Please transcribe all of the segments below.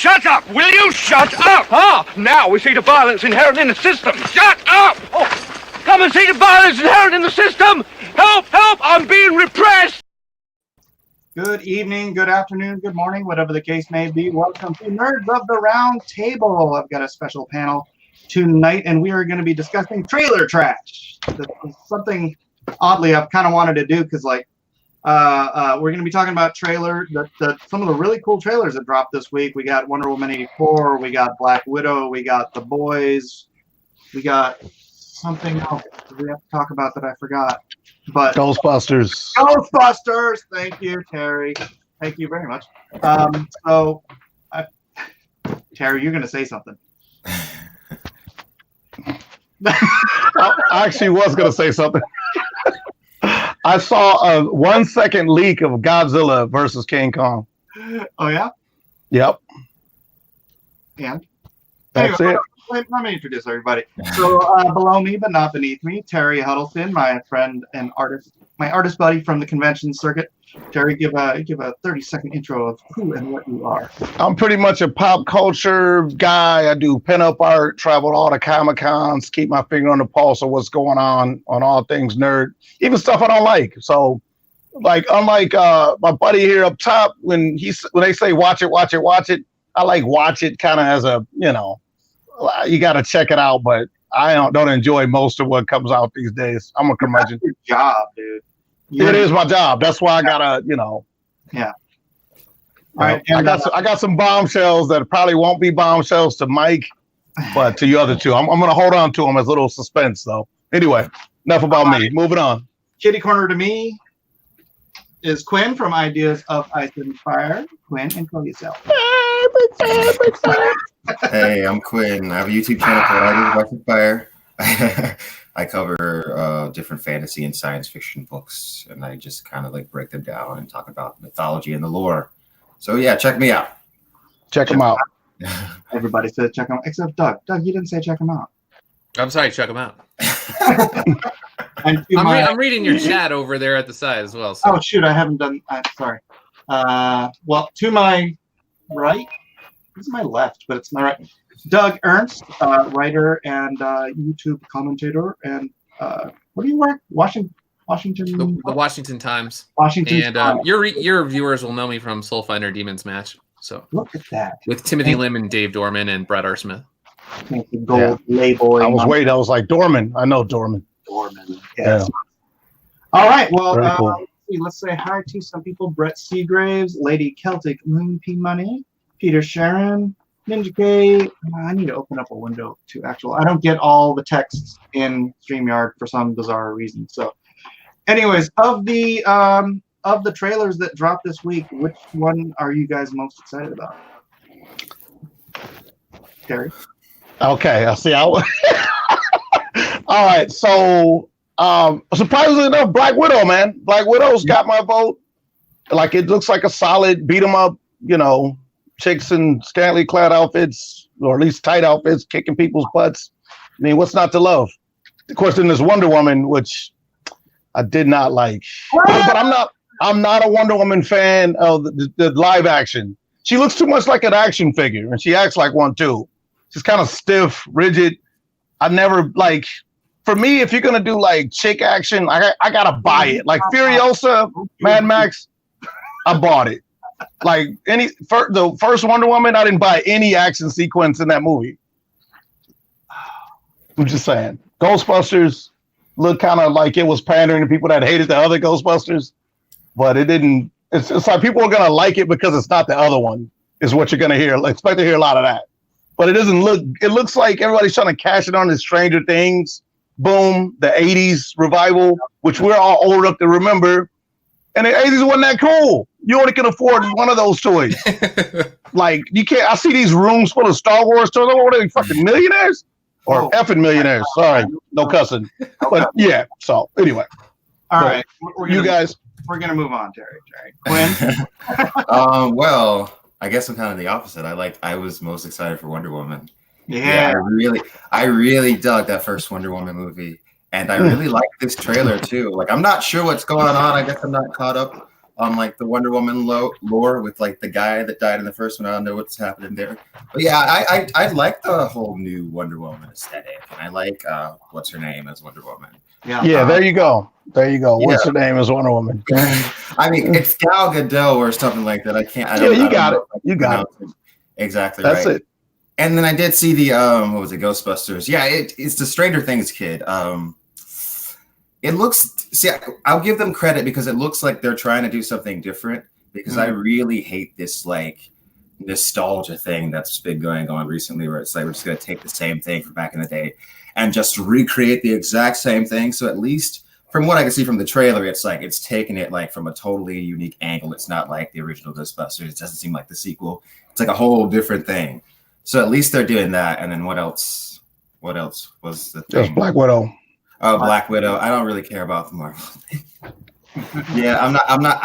shut up! Will you shut up? Now we see the violence inherent in the system. Shut up! Oh, come and see the violence inherent in the system! Help! I'm being repressed! Good evening, good afternoon, good morning, whatever the case may be. Welcome to Nerds of the Round Table. I've got a special panel tonight, and we are going to be discussing trailer trash. This is something, oddly, I've kind of wanted to do because, we're going to be talking about some of the really cool trailers that dropped this week. We got Wonder Woman 84, we got Black Widow, we got The Boys, we got something else we have to talk about that I forgot. But Ghostbusters. Thank you, Terry. Thank you very much. Terry, you're going to say something. I actually was going to say something. I saw a 1 second leak of Godzilla versus King Kong. Oh, yeah? Yep. And? That's anyway, it. Let me introduce everybody. So below me, but not beneath me, Terry Huddleston, my friend and artist, my artist buddy from the convention circuit. Terry, give a 30-second intro of who and what you are. I'm pretty much a pop culture guy. I do pinup art, travel to all the Comic-Cons, keep my finger on the pulse of what's going on all things nerd, even stuff I don't like. So, unlike my buddy here up top, when they say watch it, I like watch it kind of as a, you got to check it out, but I don't enjoy most of what comes out these days. I'm a curmudgeon. That's your job, dude. It is my job. That's why I gotta, Yeah. All right. I got some bombshells that probably won't be bombshells to Mike, but to you other two, I'm gonna hold on to them as a little suspense, though. Anyway, enough about me. Moving on. Kitty corner to me is Quinn from Ideas of Ice and Fire. Quinn, intro yourself. Hey, I'm Quinn. I have a YouTube channel called Ideas of Ice and Fire. I cover different fantasy and science fiction books, and I just kind of break them down and talk about mythology and the lore. So yeah, check me out. Check them out. Everybody said check them out, except Doug. Doug, you didn't say check them out. I'm sorry, check them out. And I'm reading your chat over there at the side as well. So. Oh shoot, I haven't done. Sorry. Well, to my right. This is my left, but it's my right. Doug Erst, writer and YouTube commentator, and what do you work? Washington. The Washington Times. Washington. And your viewers will know me from Soul Finder Demons Match. So look at that with Timothy Lim and Dave Dorman and Brett R. Smith. Gold label. I was waiting. I was like Dorman. I know Dorman. Yes. Yeah. All right. Well, cool. Let's say hi to some people: Brett Seagraves, Lady Celtic Moon P Money, Peter Sharon. Ninja K, I need to open up a window to actual. I don't get all the texts in StreamYard for some bizarre reason. So, anyways, of the trailers that dropped this week, which one are you guys most excited about? Terry. Okay, I see. All right, so surprisingly enough, Black Widow, man. Black Widow's got my vote. It looks like a solid beat 'em up, chicks in scantily clad outfits, or at least tight outfits, kicking people's butts. I mean, what's not to love? Of course, then there's Wonder Woman, which I did not like. But I'm not a Wonder Woman fan of the live action. She looks too much like an action figure, and she acts like one too. She's kind of stiff, rigid. I never for me, if you're gonna do chick action, I gotta buy it. Like Furiosa, Mad Max, I bought it. The first Wonder Woman, I didn't buy any action sequence in that movie. I'm just saying. Ghostbusters looked kind of like it was pandering to people that hated the other Ghostbusters, but it didn't. It's like people are gonna like it because it's not the other one, is what you're gonna hear. Expect to hear a lot of that. But it doesn't look. It looks like everybody's trying to cash it on this Stranger Things, boom, the '80s revival, which we're all old enough to remember. And the '80s wasn't that cool. You only can afford one of those toys. You can't. I see these rooms full of Star Wars toys. What are they, fucking millionaires? Or effing millionaires. Sorry, no cussing. But yeah, so anyway. All right. You guys. We're going to move on, Terry. Quinn? Well, I guess I'm kind of the opposite. I was most excited for Wonder Woman. Yeah. I really dug that first Wonder Woman movie. And I really like this trailer too. I'm not sure what's going on. I guess I'm not caught up on like the Wonder Woman lore with like the guy that died in the first one. I don't know what's happening there, but yeah, I like the whole new Wonder Woman aesthetic, and I like what's her name as Wonder Woman. Yeah. There you go. What's Yeah. her name as Wonder Woman? I mean, it's Gal Gadot or something like that. I can't. You got it. You got it. Exactly. That's right. it. And then I did see the what was it, Ghostbusters? Yeah, it's the Stranger Things kid. It looks. See, I'll give them credit because it looks like they're trying to do something different. Because I really hate this like nostalgia thing that's been going on recently, where it's like we're just gonna take the same thing from back in the day and just recreate the exact same thing. So at least from what I can see from the trailer, it's like it's taking it like from a totally unique angle. It's not like the original Ghostbusters. It doesn't seem like the sequel. It's like a whole different thing. So at least they're doing that. And then what else? What else was the thing? There's Black Widow. Oh, Black Widow. I don't really care about the Marvel thing. Yeah, I'm not.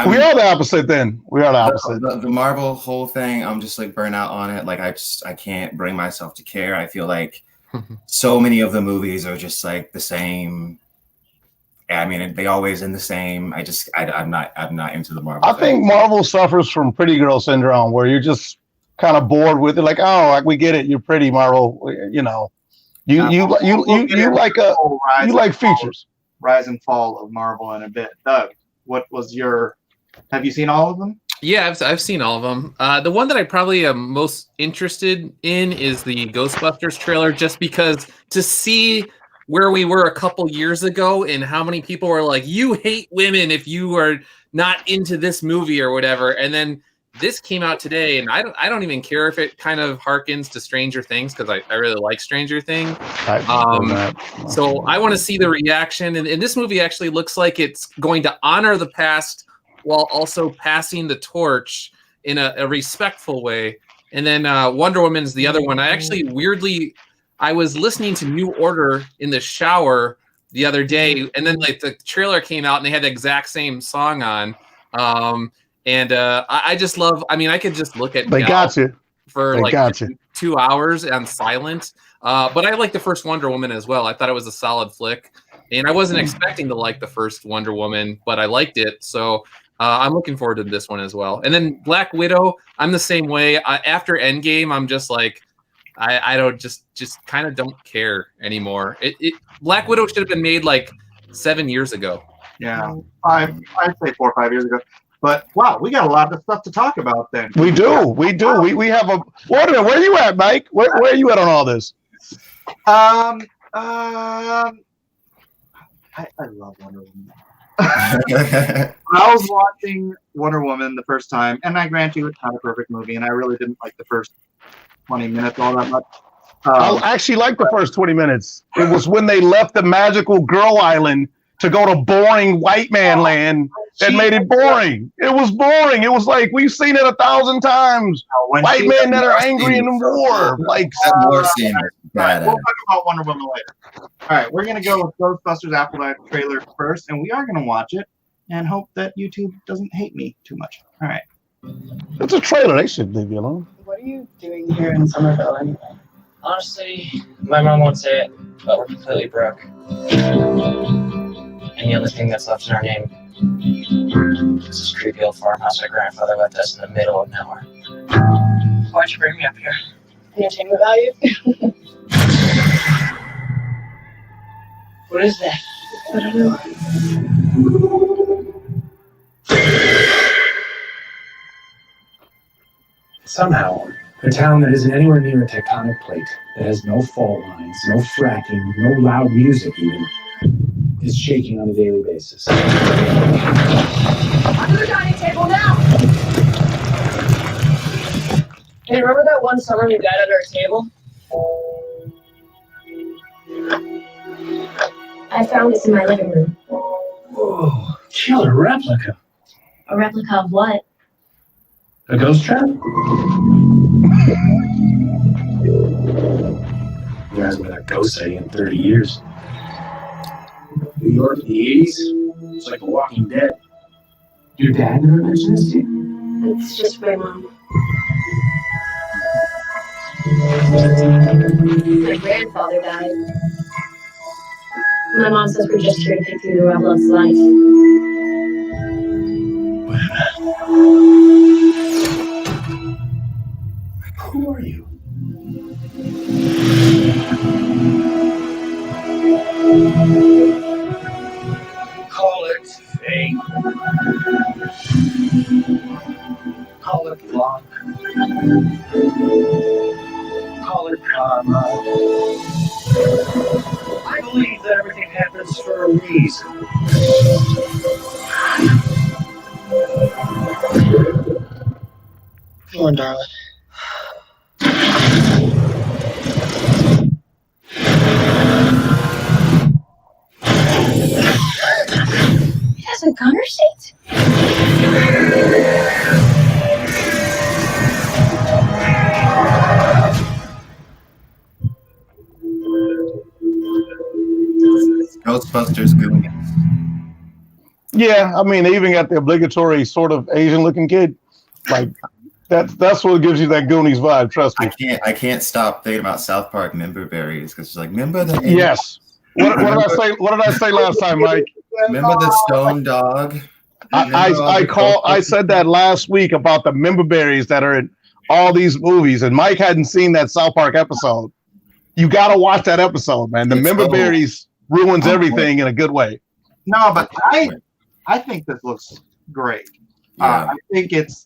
We are the opposite then. We are the opposite. The Marvel whole thing, I'm just like burnt out on it. Like I can't bring myself to care. I feel like so many of the movies are just like the same. I mean, they always in the same. I'm not into the Marvel. I think Marvel suffers from pretty girl syndrome, where you're just kind of bored with it. Like, oh, like we get it. You're pretty, Marvel. You know, you like features. Rise and fall of Marvel in a bit. Doug, what was your? Have you seen all of them? Yeah, I've seen all of them. The one that I probably am most interested in is the Ghostbusters trailer, just because to see where we were a couple years ago and how many people were like, "You hate women if you are not into this movie or whatever," and then this came out today, and I don't even care if it kind of harkens to Stranger Things because I really like Stranger Things. So I want to see the reaction, and this movie actually looks like it's going to honor the past while also passing the torch in a respectful way. And then Wonder Woman's the other one. I was listening to New Order in the shower the other day, and then like the trailer came out and they had the exact same song on. I just love. I mean, I could just look at They got you for they like got you. 2 hours on silent. But I like the first Wonder Woman as well. I thought it was a solid flick, and I wasn't expecting to like the first Wonder Woman, but I liked it. So I'm looking forward to this one as well. And then Black Widow, I'm the same way. After Endgame, I'm just like, I don't just kind of don't care anymore. Black Widow should have been made like 7 years ago. Yeah, I'd say 4 or 5 years ago. But wow, we got a lot of stuff to talk about then. We do. We have a. Wait a minute, where are you at, Mike? Where are you at on all this? I love Wonder Woman. I was watching Wonder Woman the first time, and I grant you, it's not a perfect movie, and I really didn't like the first 20 minutes all that much. I actually liked the first 20 minutes. It was when they left the magical girl island to go to boring white man land that made it boring. It was boring. It was like, we've seen it 1,000 times. White men that are angry in the war. Like, that war scene. Right, we'll talk about Wonder Woman later. All right, we're going to go with Ghostbusters Afterlife trailer first, and we are going to watch it and hope that YouTube doesn't hate me too much. All right. It's a trailer. They should leave you alone. What are you doing here in Somerville anyway? Honestly, my mom won't say it, but we're completely broke. And the only thing that's left in our name is this creepy old farmhouse our grandfather left us in the middle of nowhere. Why'd you bring me up here? Entertainment value? What is that? I don't know. Somehow, a town that isn't anywhere near a tectonic plate, that has no fault lines, no fracking, no loud music even, is shaking on a daily basis. Under the dining table now! Hey, remember that one summer we died under a table? I found this in my living room. Whoa, killer replica. A replica of what? A ghost trap? There hasn't been a ghost sighting in 30 years. New York in the 80s? It's like The Walking Dead. Your dad never mentioned this to you? It's just my mom. My grandfather died. My mom says we're just here to pick through the rubble of life. Who are you? Call it fate. Call it luck. Call it karma. I believe that everything happens for a reason. Come on, darling. It has a gunner seat? Ghostbusters Goonies. Yeah, I mean, they even got the obligatory sort of Asian-looking kid. Like that's what gives you that Goonies vibe. Trust me. I can't stop thinking about South Park member berries because it's like, remember the Yes. What did I say? What did I say last time, Mike? Remember the stone dog? I said that last week about the member berries that are in all these movies, and Mike hadn't seen that South Park episode. You got to watch that episode, man. The member berries ruins everything in a good way. No, but I think this looks great. Yeah.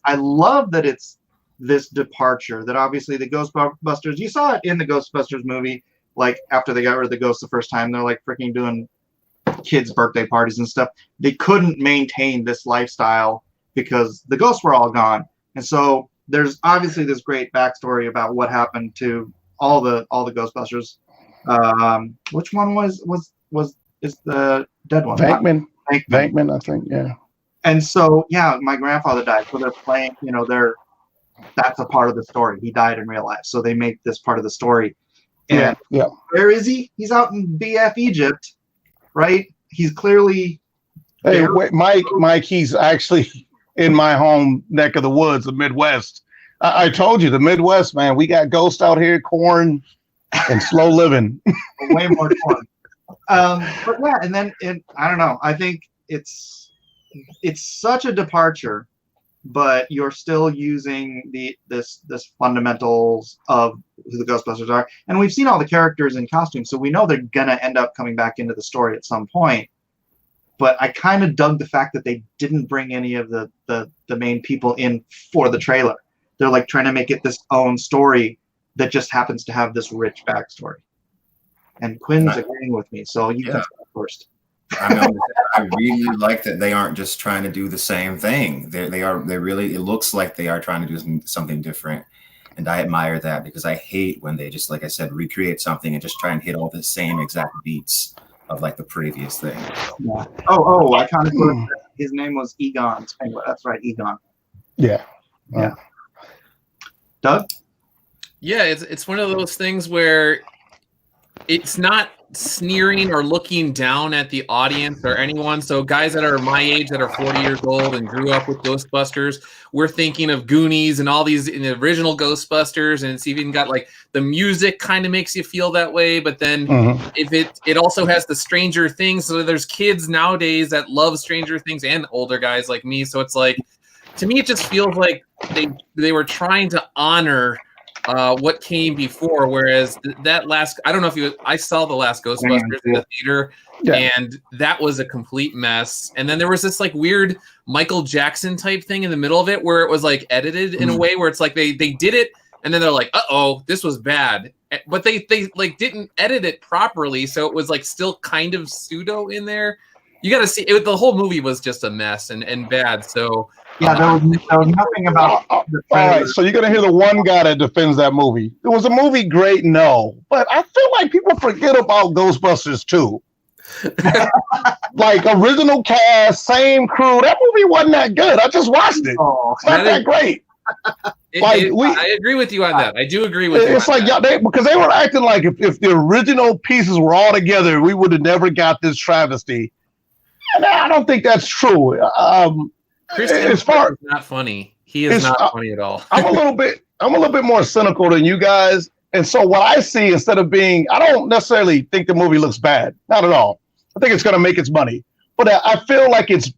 I love that it's this departure, that obviously the Ghostbusters, you saw it in the Ghostbusters movie, like after they got rid of the ghosts the first time, they're like freaking doing kids' birthday parties and stuff. They couldn't maintain this lifestyle because the ghosts were all gone. And so there's obviously this great backstory about what happened to all the Ghostbusters. Which one is the dead one? Venkman, I think, yeah. And so, yeah, my grandfather died. So they're playing, that's a part of the story. He died in real life. So they make this part of the story. And yeah. Where is he? He's out in BF Egypt, right? He's clearly. Hey, wait, Mike, he's actually in my home neck of the woods, the Midwest. I told you, the Midwest, man, we got ghosts out here, corn, and slow living. Way more corn. But yeah, and then I don't know. I think it's such a departure, but you're still using this fundamentals of who the Ghostbusters are, and we've seen all the characters in costumes, so we know they're gonna end up coming back into the story at some point. But I kind of dug the fact that they didn't bring any of the main people in for the trailer. They're like trying to make it this own story that just happens to have this rich backstory. And Quinn's agreeing with me, so you can start first. I really like that they aren't just trying to do the same thing. They really, it looks like they are trying to do something different. And I admire that because I hate when they just, like I said, recreate something and just try and hit all the same exact beats of like the previous thing. Yeah. Oh, I kind of thought his name was Egon Spengler. That's right, Egon. Yeah. Yeah. Doug? Yeah, it's one of those things where it's not sneering or looking down at the audience or anyone. So guys that are my age that are 40 years old and grew up with Ghostbusters, we're thinking of Goonies and all these in the original Ghostbusters, and it's even got like the music kind of makes you feel that way. But then if it also has the Stranger Things, so there's kids nowadays that love Stranger Things and older guys like me. So it's like, to me, it just feels like they were trying to honor what came before, whereas that last, I don't know if I saw the last Ghostbusters in the theater, and that was a complete mess. And then there was this like weird Michael Jackson type thing in the middle of it where it was like edited in a way where it's like they did it and then they're like, this was bad, but they like didn't edit it properly, so it was like still kind of pseudo in there. You got to see it. The whole movie was just a mess and bad. So yeah, there was nothing about. All right, so you're gonna hear the one guy that defends that movie. It was a movie great, no, but I feel like people forget about Ghostbusters 2. Like original cast, same crew. That movie wasn't that good. I just watched it. It's not that great. I agree with you on that. I do agree with you. It's like because they were acting like if the original pieces were all together, we would have never got this travesty. And I don't think that's true. Christian is not funny. He is not funny at all. I'm a little bit more cynical than you guys. And so what I see, instead of being, I don't necessarily think the movie looks bad. Not at all. I think it's going to make its money. But I feel like it's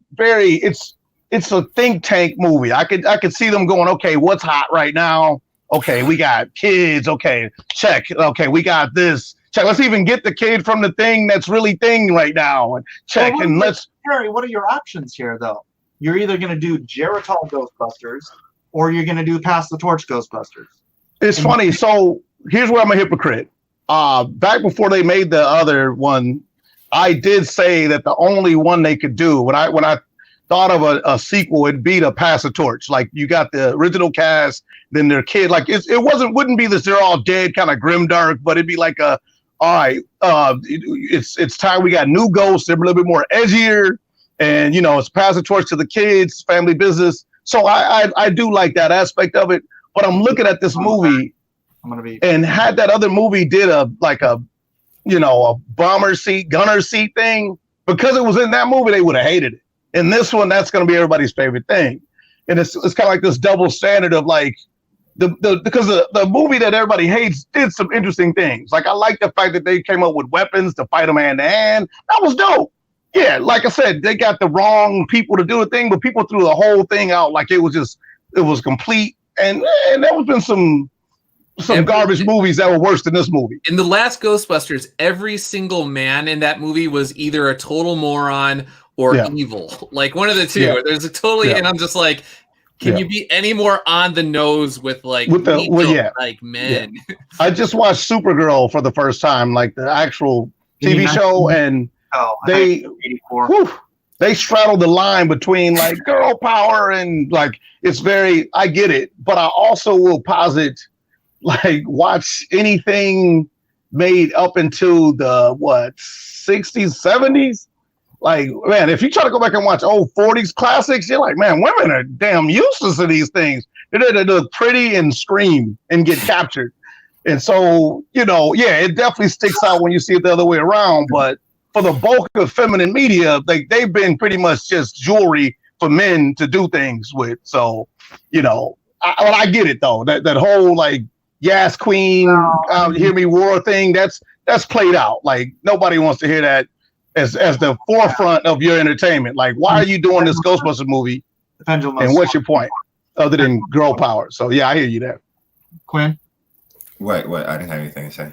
it's a think tank movie. I could see them going, okay, what's hot right now? Okay, we got kids. Okay, check. Okay, we got this. Check. Let's even get the kid from the thing that's really thing right now. And check. Well, And let's. Terry, what are your options here, though? You're either going to do Geritol Ghostbusters or you're going to do Pass the Torch Ghostbusters. It's funny. So here's where I'm a hypocrite. Back before they made the other one, I did say that the only one they could do when I thought of a sequel, it'd be to Pass the Torch. Like you got the original cast, then their kid. Like wouldn't be this they're all dead kind of grimdark, but it'd be like all right, it's time we got new ghosts. They're a little bit more edgier, and it's Pass the Torch to the kids, family business. So I do like that aspect of it. But I'm looking at this movie, and had that other movie did a bomber seat, gunner seat thing, because it was in that movie, they would have hated it. In this one, that's going to be everybody's favorite thing. And it's kind of like this double standard of like, because the movie that everybody hates did some interesting things. Like I like the fact that they came up with weapons to fight them hand to hand. That was dope. Yeah, like I said, they got the wrong people to do a thing, but people threw the whole thing out like it was complete. And there was been some garbage movies that were worse than this movie. In the last Ghostbusters, every single man in that movie was either a total moron or evil. Like one of the two. Yeah. There's a totally, and I'm just like, can you be any more on the nose with like men? Yeah. I just watched Supergirl for the first time, like the actual TV show, and they straddle the line between like girl power and like it's very. I get it, but I also will posit like watch anything made up into the 60s, 70s. Like, man, if you try to go back and watch old 40s classics, you're like, man, women are damn useless to these things. They look pretty and scream and get captured. And so, it definitely sticks out when you see it the other way around. But for the bulk of feminine media, like they've been pretty much just jewelry for men to do things with. So, I get it though. That whole like Yas Queen, hear me roar thing, that's played out. Like nobody wants to hear that as the forefront of your entertainment. Like, why are you doing this Ghostbusters movie? And what's your point other than girl power? So yeah, I hear you there. Quinn? What? I didn't have anything to say.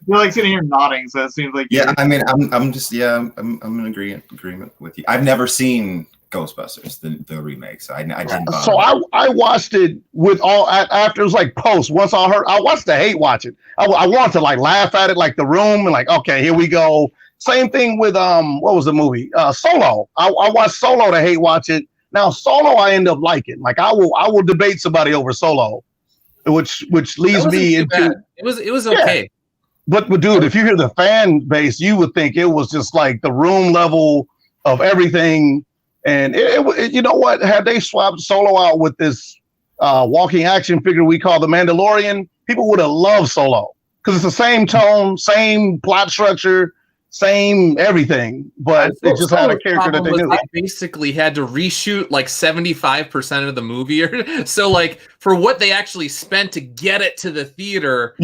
You're like sitting here nodding, so it seems like I mean, I'm just I'm in agreement with you. I've never seen Ghostbusters, the remake, so I didn't bother. So I watched it with all after it was like post. Once I watched the hate watch it. I want to like laugh at it, like The Room, and like, okay, here we go. Same thing with what was the movie? Solo. I watched Solo to hate watch it. Now Solo I end up liking. Like I will debate somebody over Solo, which leads me into bad. It was okay. Yeah. But dude, if you hear the fan base, you would think it was just like The Room level of everything. And it you know what? Had they swapped Solo out with this walking action figure we call the Mandalorian, people would have loved Solo because it's the same tone, same plot structure, same everything. But it just had a character that they knew. They basically had to reshoot like 75% of the movie. So like for what they actually spent to get it to the theater,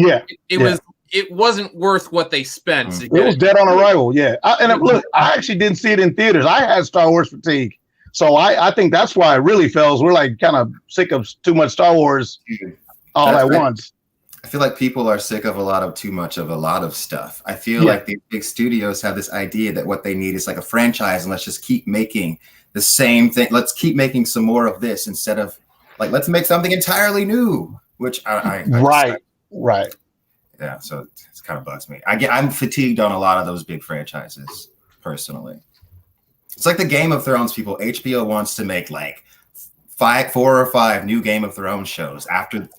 it wasn't worth what they spent. It was dead on arrival, yeah. I actually didn't see it in theaters. I had Star Wars fatigue. So I think that's why it really fails. We're like kind of sick of too much Star Wars all at once. I feel like people are sick of too much of a lot of stuff. I feel like the big studios have this idea that what they need is like a franchise and let's just keep making the same thing. Let's keep making some more of this instead of like, let's make something entirely new, which Right. Yeah, so it kind of bugs me. I'm fatigued on a lot of those big franchises, personally. It's like the Game of Thrones people. HBO wants to make like 4 or 5 new Game of Thrones shows after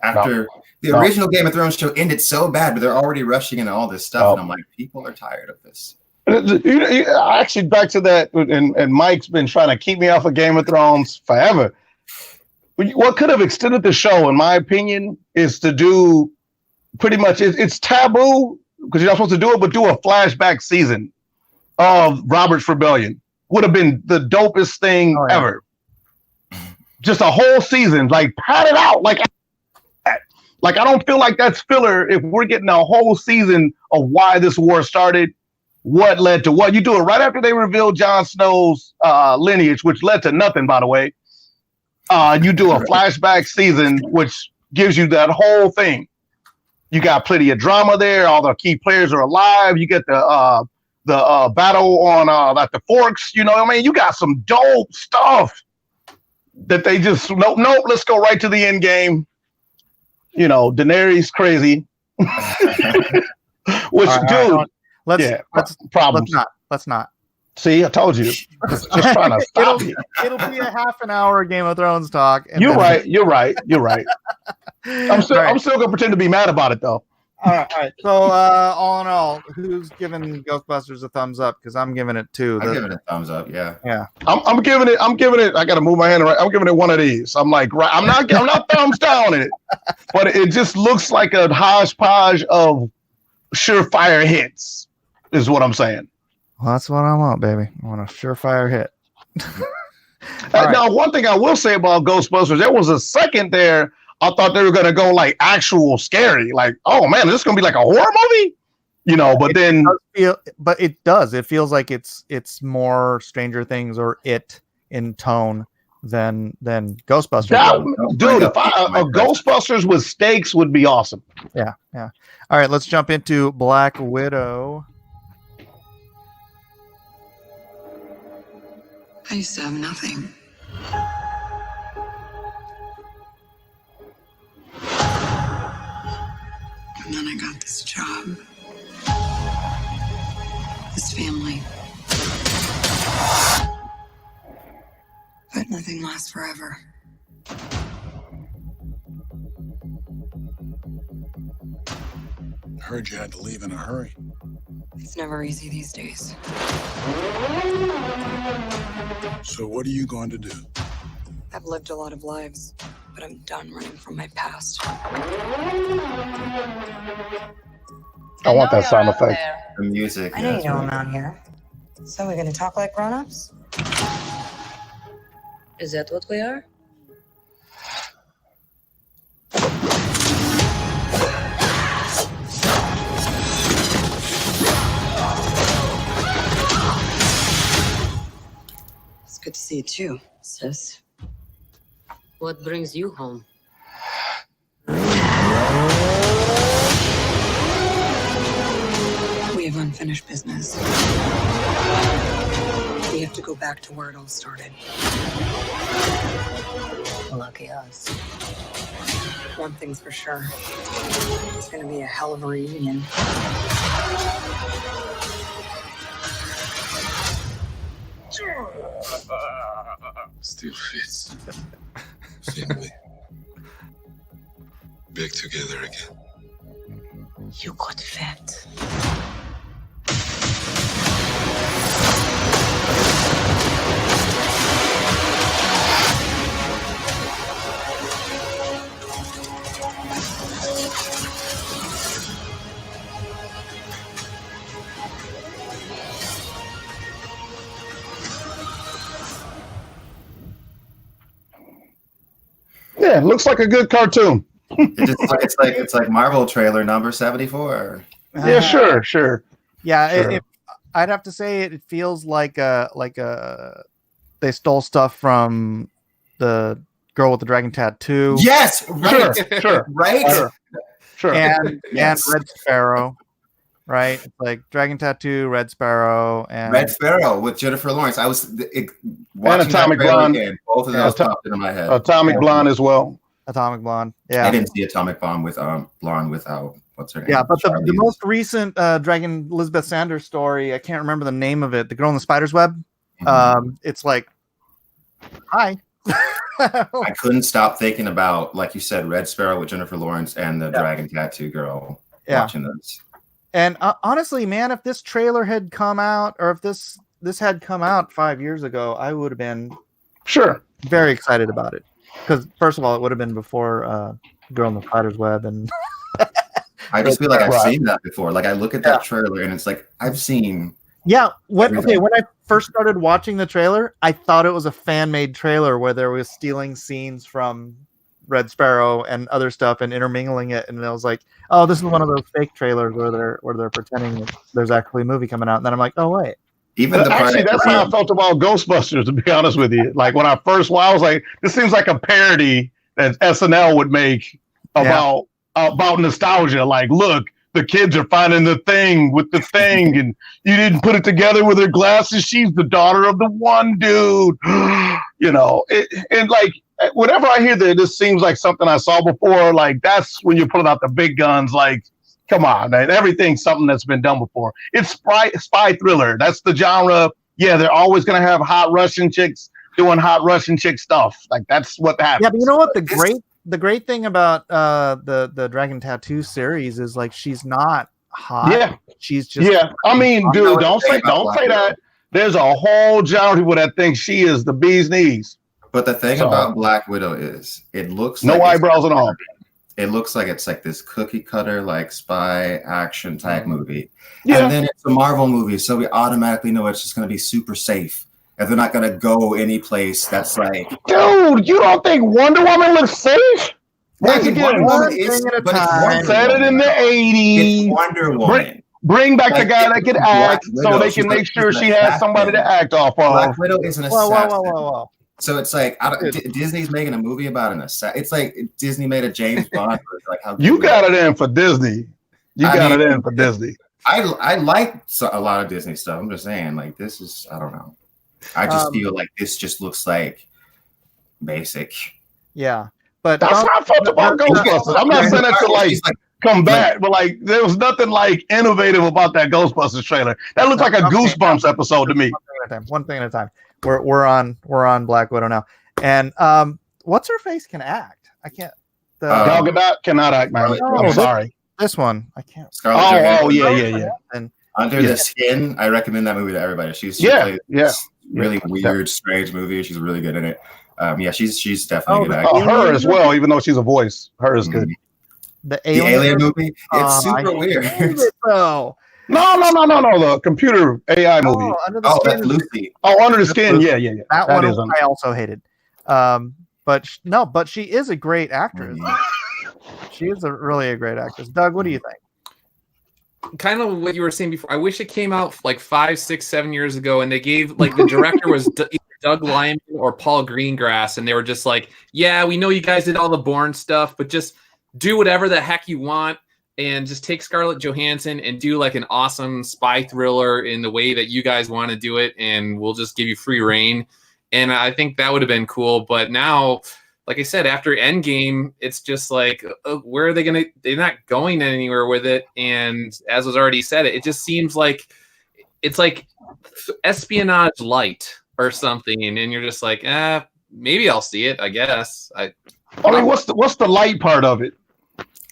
the original Game of Thrones show ended so bad, but they're already rushing into all this stuff, and I'm like, people are tired of this. Actually, back to that, and Mike's been trying to keep me off of Game of Thrones forever. What could have extended the show, in my opinion, is to do pretty much, it's taboo because you're not supposed to do it, but do a flashback season of Robert's Rebellion. Would have been the dopest thing ever. Just a whole season, like pad it out, like I don't feel like that's filler if we're getting a whole season of why this war started. what led to what. You do it right after they revealed Jon Snow's lineage, which led to nothing, by the way. You do a flashback season, which gives you that whole thing. You got plenty of drama there. All the key players are alive. You get the battle on like the forks. You know what I mean? You got some dope stuff that they just nope. Let's go right to the end game. You know, Daenerys crazy. Which, dude, Let's not. See, I told you. Just trying to stop you. It'll be a half an hour Game of Thrones talk. You're right. I'm still gonna pretend to be mad about it though. All right. So all in all, who's giving Ghostbusters a thumbs up? Because I'm giving it 2. I'm giving it a thumbs up. Yeah. I'm giving it. I gotta move my hand right. I'm giving it one of these. I'm like, right. I'm not thumbs down in it, but it just looks like a hodgepodge of surefire hits. Is what I'm saying. Well, that's what I want, baby. I want a surefire hit. Now, one thing I will say about Ghostbusters, there was a second there. I thought they were going to go like actual scary, like, oh man, this is going to be like a horror movie, you know. But it does. It feels like it's more Stranger Things or It in tone than Ghostbusters. Dude, if a Ghostbusters with stakes would be awesome. Yeah. All right, let's jump into Black Widow. I used to have nothing. And then I got this job. This family. But nothing lasts forever. Heard you had to leave in a hurry. It's never easy these days. So what are you going to do? I've lived a lot of lives, but I'm done running from my past. I want that sound effect. The music. I know you know I'm out here. So we're gonna talk like grown-ups? Is that what we are? It's good to see you too, sis. What brings you home? We have unfinished business. We have to go back to where it all started. Lucky us. One thing's for sure. It's gonna be a hell of a reunion. Still fits. Family. Back together again. You got fat. Yeah, looks like a good cartoon. It's like Marvel trailer number 74. Yeah, sure. Yeah, I'd have to say it feels like they stole stuff from the girl with the dragon tattoo. Yes, right. Sure. Right. Sure. And Red Sparrow, right? It's like Dragon Tattoo, Red Sparrow, and Red Sparrow with Jennifer Lawrence. I was watching Atomic that trailer Blonde. again. Both of those popped into my head. Atomic Blonde as well. Atomic Blonde. Yeah, I didn't see Atomic Blonde with Blonde without what's her name? Yeah, but the most recent Dragon Elizabeth Sanders story, I can't remember the name of it. The Girl in the Spider's Web. It's like, hi. I couldn't stop thinking about, like you said, Red Sparrow with Jennifer Lawrence and the Dragon Tattoo girl. Watching this. And honestly, man, if this trailer had come out, or if this had come out 5 years ago, I would have been very excited about it. Because first of all, it would have been before Girl in the Spider's Web, and I just feel like I've seen that before. Like I look at that trailer and it's like I've seen. Yeah. When I first started watching the trailer, I thought it was a fan-made trailer where there was stealing scenes from Red Sparrow and other stuff and intermingling it, and I was like, oh, this is one of those fake trailers where they're pretending that there's actually a movie coming out, and then I'm like, oh wait. Even the Actually, that's how I felt about Ghostbusters, to be honest with you. Like when I first watched, I was like, this seems like a parody that SNL would make about nostalgia. Like, look, the kids are finding the thing with the thing, and you didn't put it together with her glasses. She's the daughter of the one dude. You know, and like whenever I hear that, this seems like something I saw before. Like that's when you're pulling out the big guns. Like, come on, man. Everything's something that's been done before. It's spy thriller. That's the genre. Yeah, they're always gonna have hot Russian chicks doing hot Russian chick stuff. Like that's what happens. Yeah, but you know what? The great thing about the Dragon Tattoo series is like she's not hot. Yeah, she's just I mean, dude, don't say that. There's a whole genre of people that think she is the bee's knees. But the thing about Black Widow is it looks no eyebrows at all. It looks like it's like this cookie cutter, like spy action type movie. Yeah. And then it's a Marvel movie, so we automatically know it's just going to be super safe. And they're not going to go any place that's like... Dude, you don't think Wonder Woman looks safe? Once again, set it in the 80s. It's Wonder Woman. Bring back the guy that can act so they can make sure she has somebody to act off of. Black Widow is an assassin. Whoa. So it's like Disney's making a movie about an assassin. It's like Disney made a James Bond. Like how you got it in for Disney. I like a lot of Disney stuff. I'm just saying, like this is I don't know. I just feel like this just looks like basic. Yeah, but that's how I felt about Ghostbusters. I'm not saying that to like come back, but like there was nothing like innovative about that Ghostbusters trailer. That looks like a Goosebumps episode to me. One thing at a time. We're on Black Widow now, and what's her face can act. I can't. Gal Gadot cannot act, man. I'm sorry. This one I can't. Oh yeah. And Under the Skin, I recommend that movie to everybody. She played this really weird, strange movie. She's really good in it. She's definitely good. Her as well, even though she's a voice. Her is good. The Alien movie. It's super weird. No. The computer AI movie. That's Lucy. Under the Skin. Yeah. That one I also hated. But she is a great actress. She is really a great actress. Doug, what do you think? Kind of what you were saying before. I wish it came out like 5, 6, 7 years ago, and they gave like the director was Doug Liman or Paul Greengrass, and they were just like, "Yeah, we know you guys did all the Bourne stuff, but just do whatever the heck you want." And just take Scarlett Johansson and do like an awesome spy thriller in the way that you guys want to do it, and we'll just give you free reign. And I think that would have been cool. But now, like I said, after Endgame, it's just like, where are they going to? They're not going anywhere with it. And as was already said, it just seems like it's like espionage light or something. And you're just like, maybe I'll see it. I guess. I mean, what's the light part of it?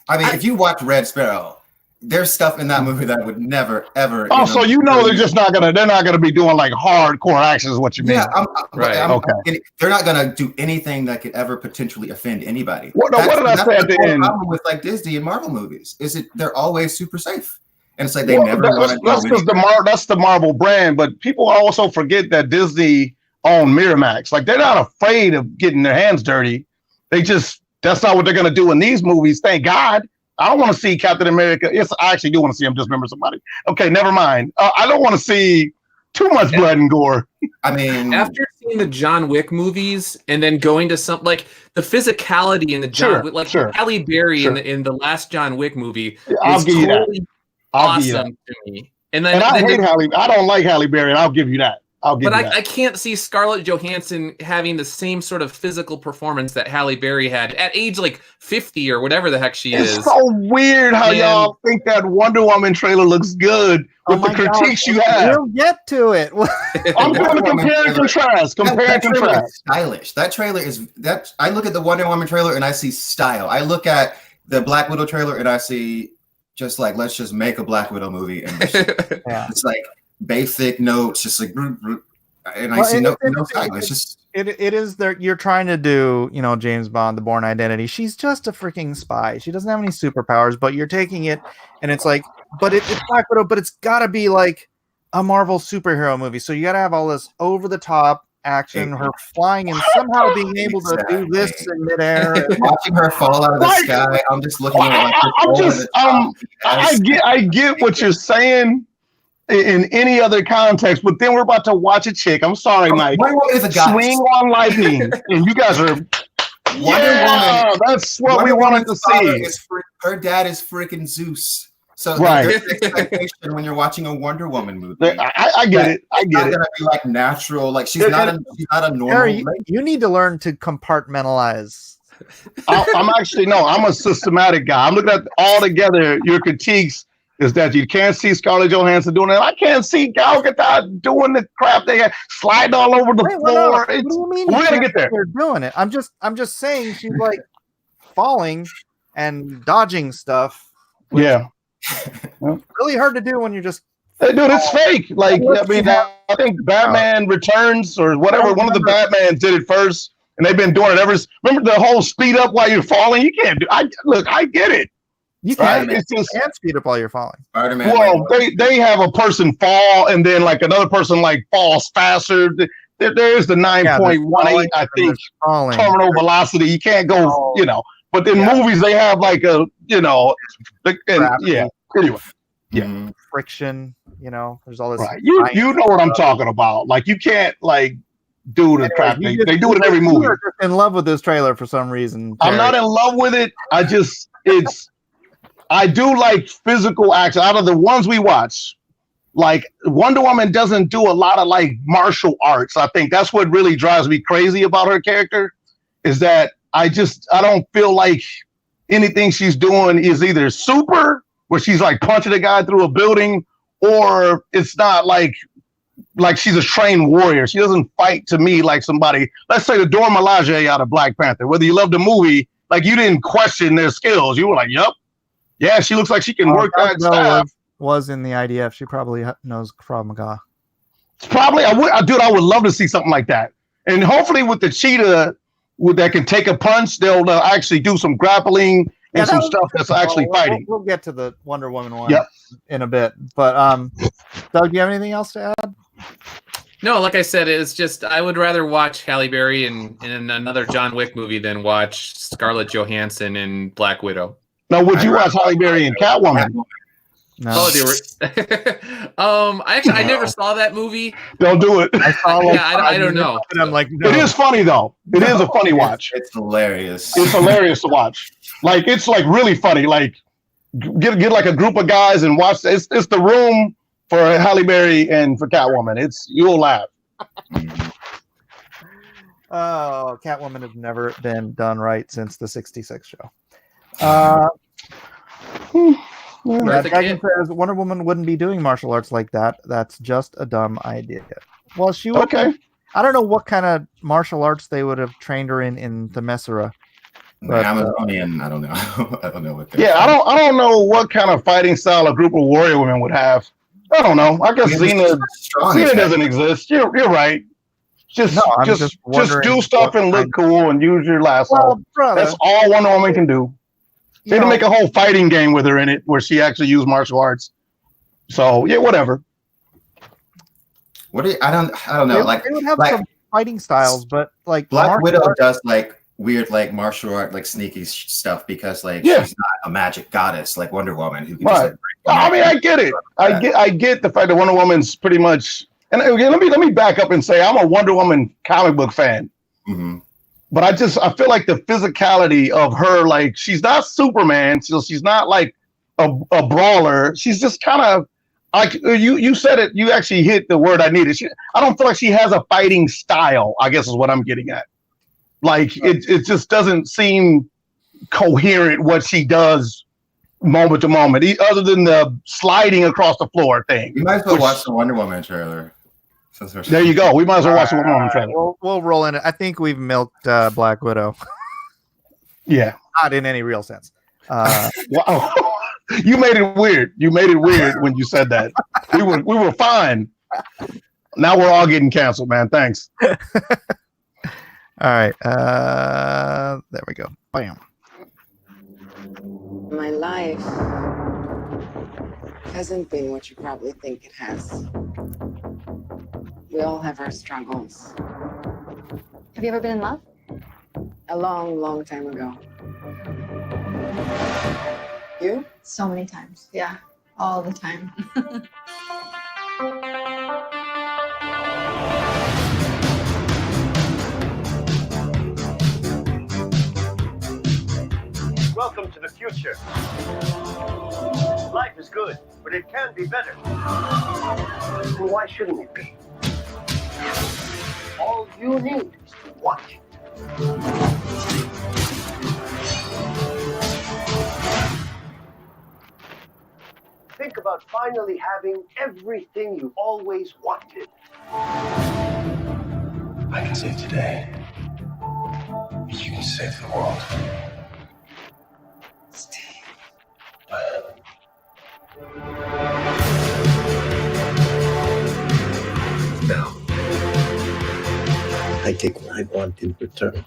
I mean, if you watch Red Sparrow, there's stuff in that movie that would never, ever. So they're just not gonna be doing like hardcore action, is what you mean? Yeah, okay. They're not gonna do anything that could ever potentially offend anybody. What did I say at the end? The problem with like Disney and Marvel movies is they're always super safe, and it's like they never. That's because that's the Marvel brand, but people also forget that Disney owned Miramax. Like they're not afraid of getting their hands dirty. That's not what they're going to do in these movies. Thank God. I don't want to see Captain America. Yes, I actually do want to see him dismember somebody. Okay, never mind. I don't want to see too much blood and gore. I mean, after seeing the John Wick movies and then going to some like the physicality in the John Wick, like Halle Berry in the last John Wick movie, I'll give you that. Awesome to me. And I hate Halle. I don't like Halle Berry, and I'll give you that. I can't see Scarlett Johansson having the same sort of physical performance that Halle Berry had at age like 50 or whatever the heck she is. It's so weird how y'all think that Wonder Woman trailer looks good with the critiques you have. We'll get to it. I'm going to compare and contrast. Stylish. That trailer is that. I look at the Wonder Woman trailer and I see style. I look at the Black Widow trailer and I see just like, let's just make a Black Widow movie. And it's like basic notes, just like, and I see no style. It's just it is there. You're trying to do, James Bond, the Bourne Identity. She's just a freaking spy. She doesn't have any superpowers, but you're taking it, and it's like, but it's Black Widow, but it's got to be like a Marvel superhero movie. So you got to have all this over the top action, her flying and somehow being able to do this in midair. Watching her fall out of the sky, I'm just looking at it like I get what you're saying in any other context, but then we're about to watch a chick. I'm sorry, Mike. Swing on lightning, and you guys are. Wonder Woman. That's what we wanted to see. Her dad is freaking Zeus. So right. There's an expectation when you're watching a Wonder Woman movie. I get it. I get it. It's not gonna be like natural. Like she's not a normal. Harry, you need to learn to compartmentalize. I'm a systematic guy. I'm looking at all together. Your critiques is that you can't see Scarlett Johansson doing it. I can't see Gal Gadot doing the crap they had, sliding all over the floor. What do you mean we're gonna get there. They're doing it. I'm just saying she's like falling and dodging stuff. Yeah. Really hard to do when you're just. Hey, dude, it's fake. Like, I mean, I think Batman Returns or whatever, one of the Batmans did it first, and they've been doing it ever. Remember the whole speed up while you're falling? You can't do. I get it. You can't. It's just can't speed up while you're falling. Spider-Man. Well, they have a person fall, and then like another person like falls faster. There's the 9.18, I think, terminal velocity. You can't go, But in movies, they have like a, anyway, yeah, friction. There's all this. Right. You know what I'm talking about. Like you can't like do the crap. They do it in every movie. You're in love with this trailer for some reason. I'm not in love with it. I do like physical action. Out of the ones we watch, like Wonder Woman doesn't do a lot of like martial arts. I think that's what really drives me crazy about her character is that I don't feel like anything she's doing is either super, where she's like punching a guy through a building, or it's not like she's a trained warrior. She doesn't fight to me like somebody, let's say the Dora Milaje out of Black Panther. Whether you love the movie, like you didn't question their skills. You were like, yep. Yeah, she looks like she can work that staff. Was in the IDF. She probably knows Krav Maga. Probably, I would love to see something like that. And hopefully with the cheetah that can take a punch, they'll actually do some grappling and some stuff that's actually fighting. We'll get to the Wonder Woman one in a bit. But Doug, do you have anything else to add? No, like I said, it's just I would rather watch Halle Berry in another John Wick movie than watch Scarlett Johansson in Black Widow. Now, would you watch Halle Berry and Catwoman? No. Oh, they were. I never saw that movie. Don't do it. I don't know. And I'm like, no. It is funny though. It is a funny watch. It's hilarious. It's hilarious to watch. Like it's like really funny. Like get like a group of guys and watch. It's The Room for Halle Berry and for Catwoman. You'll laugh. Oh, Catwoman has never been done right since the '66 show. Dragon says Wonder Woman wouldn't be doing martial arts like that. That's just a dumb idea. Well, she would. Okay. I don't know what kind of martial arts they would have trained her in Themyscira. But, Amazonian, I don't know. I don't know what. I don't know what kind of fighting style a group of warrior women would have. I don't know. I guess Xena doesn't exist. You're right. Just do stuff and look cool and use your lasso. Well, that's all Wonder Woman can do. They didn't make a whole fighting game with her in it where she actually used martial arts. So yeah, whatever. I don't know. They would have some fighting styles, but like Black Widow does like weird like martial art like sneaky stuff because she's not a magic goddess like Wonder Woman who can just I mean, I get it. I get the fact that Wonder Woman's pretty much. And again, let me back up and say I'm a Wonder Woman comic book fan. Mm-hmm. But I feel like the physicality of her, like she's not Superman, so she's not like a brawler. She's just kind of like you said it. You actually hit the word I needed. I don't feel like she has a fighting style, I guess is what I'm getting at. Like it just doesn't seem coherent what she does moment to moment, other than the sliding across the floor thing. You might as well watch the Wonder Woman trailer. There you go. We might as well watch the Wonder Woman trailer. We'll roll in it. I think we've milked Black Widow. Yeah. Not in any real sense. Wow. You made it weird. You made it weird when you said that. We were fine. Now we're all getting canceled, man. Thanks. All right. There we go. Bam. My life hasn't been what you probably think it has. We all have our struggles. Have you ever been in love? A long, long time ago. You? So many times. Yeah, all the time. Welcome to the future. Life is good, but it can be better. And why shouldn't it be? All you need is to watch. Think about finally having everything you always wanted. I can save today. You can save the world. Now, I take what I want in return.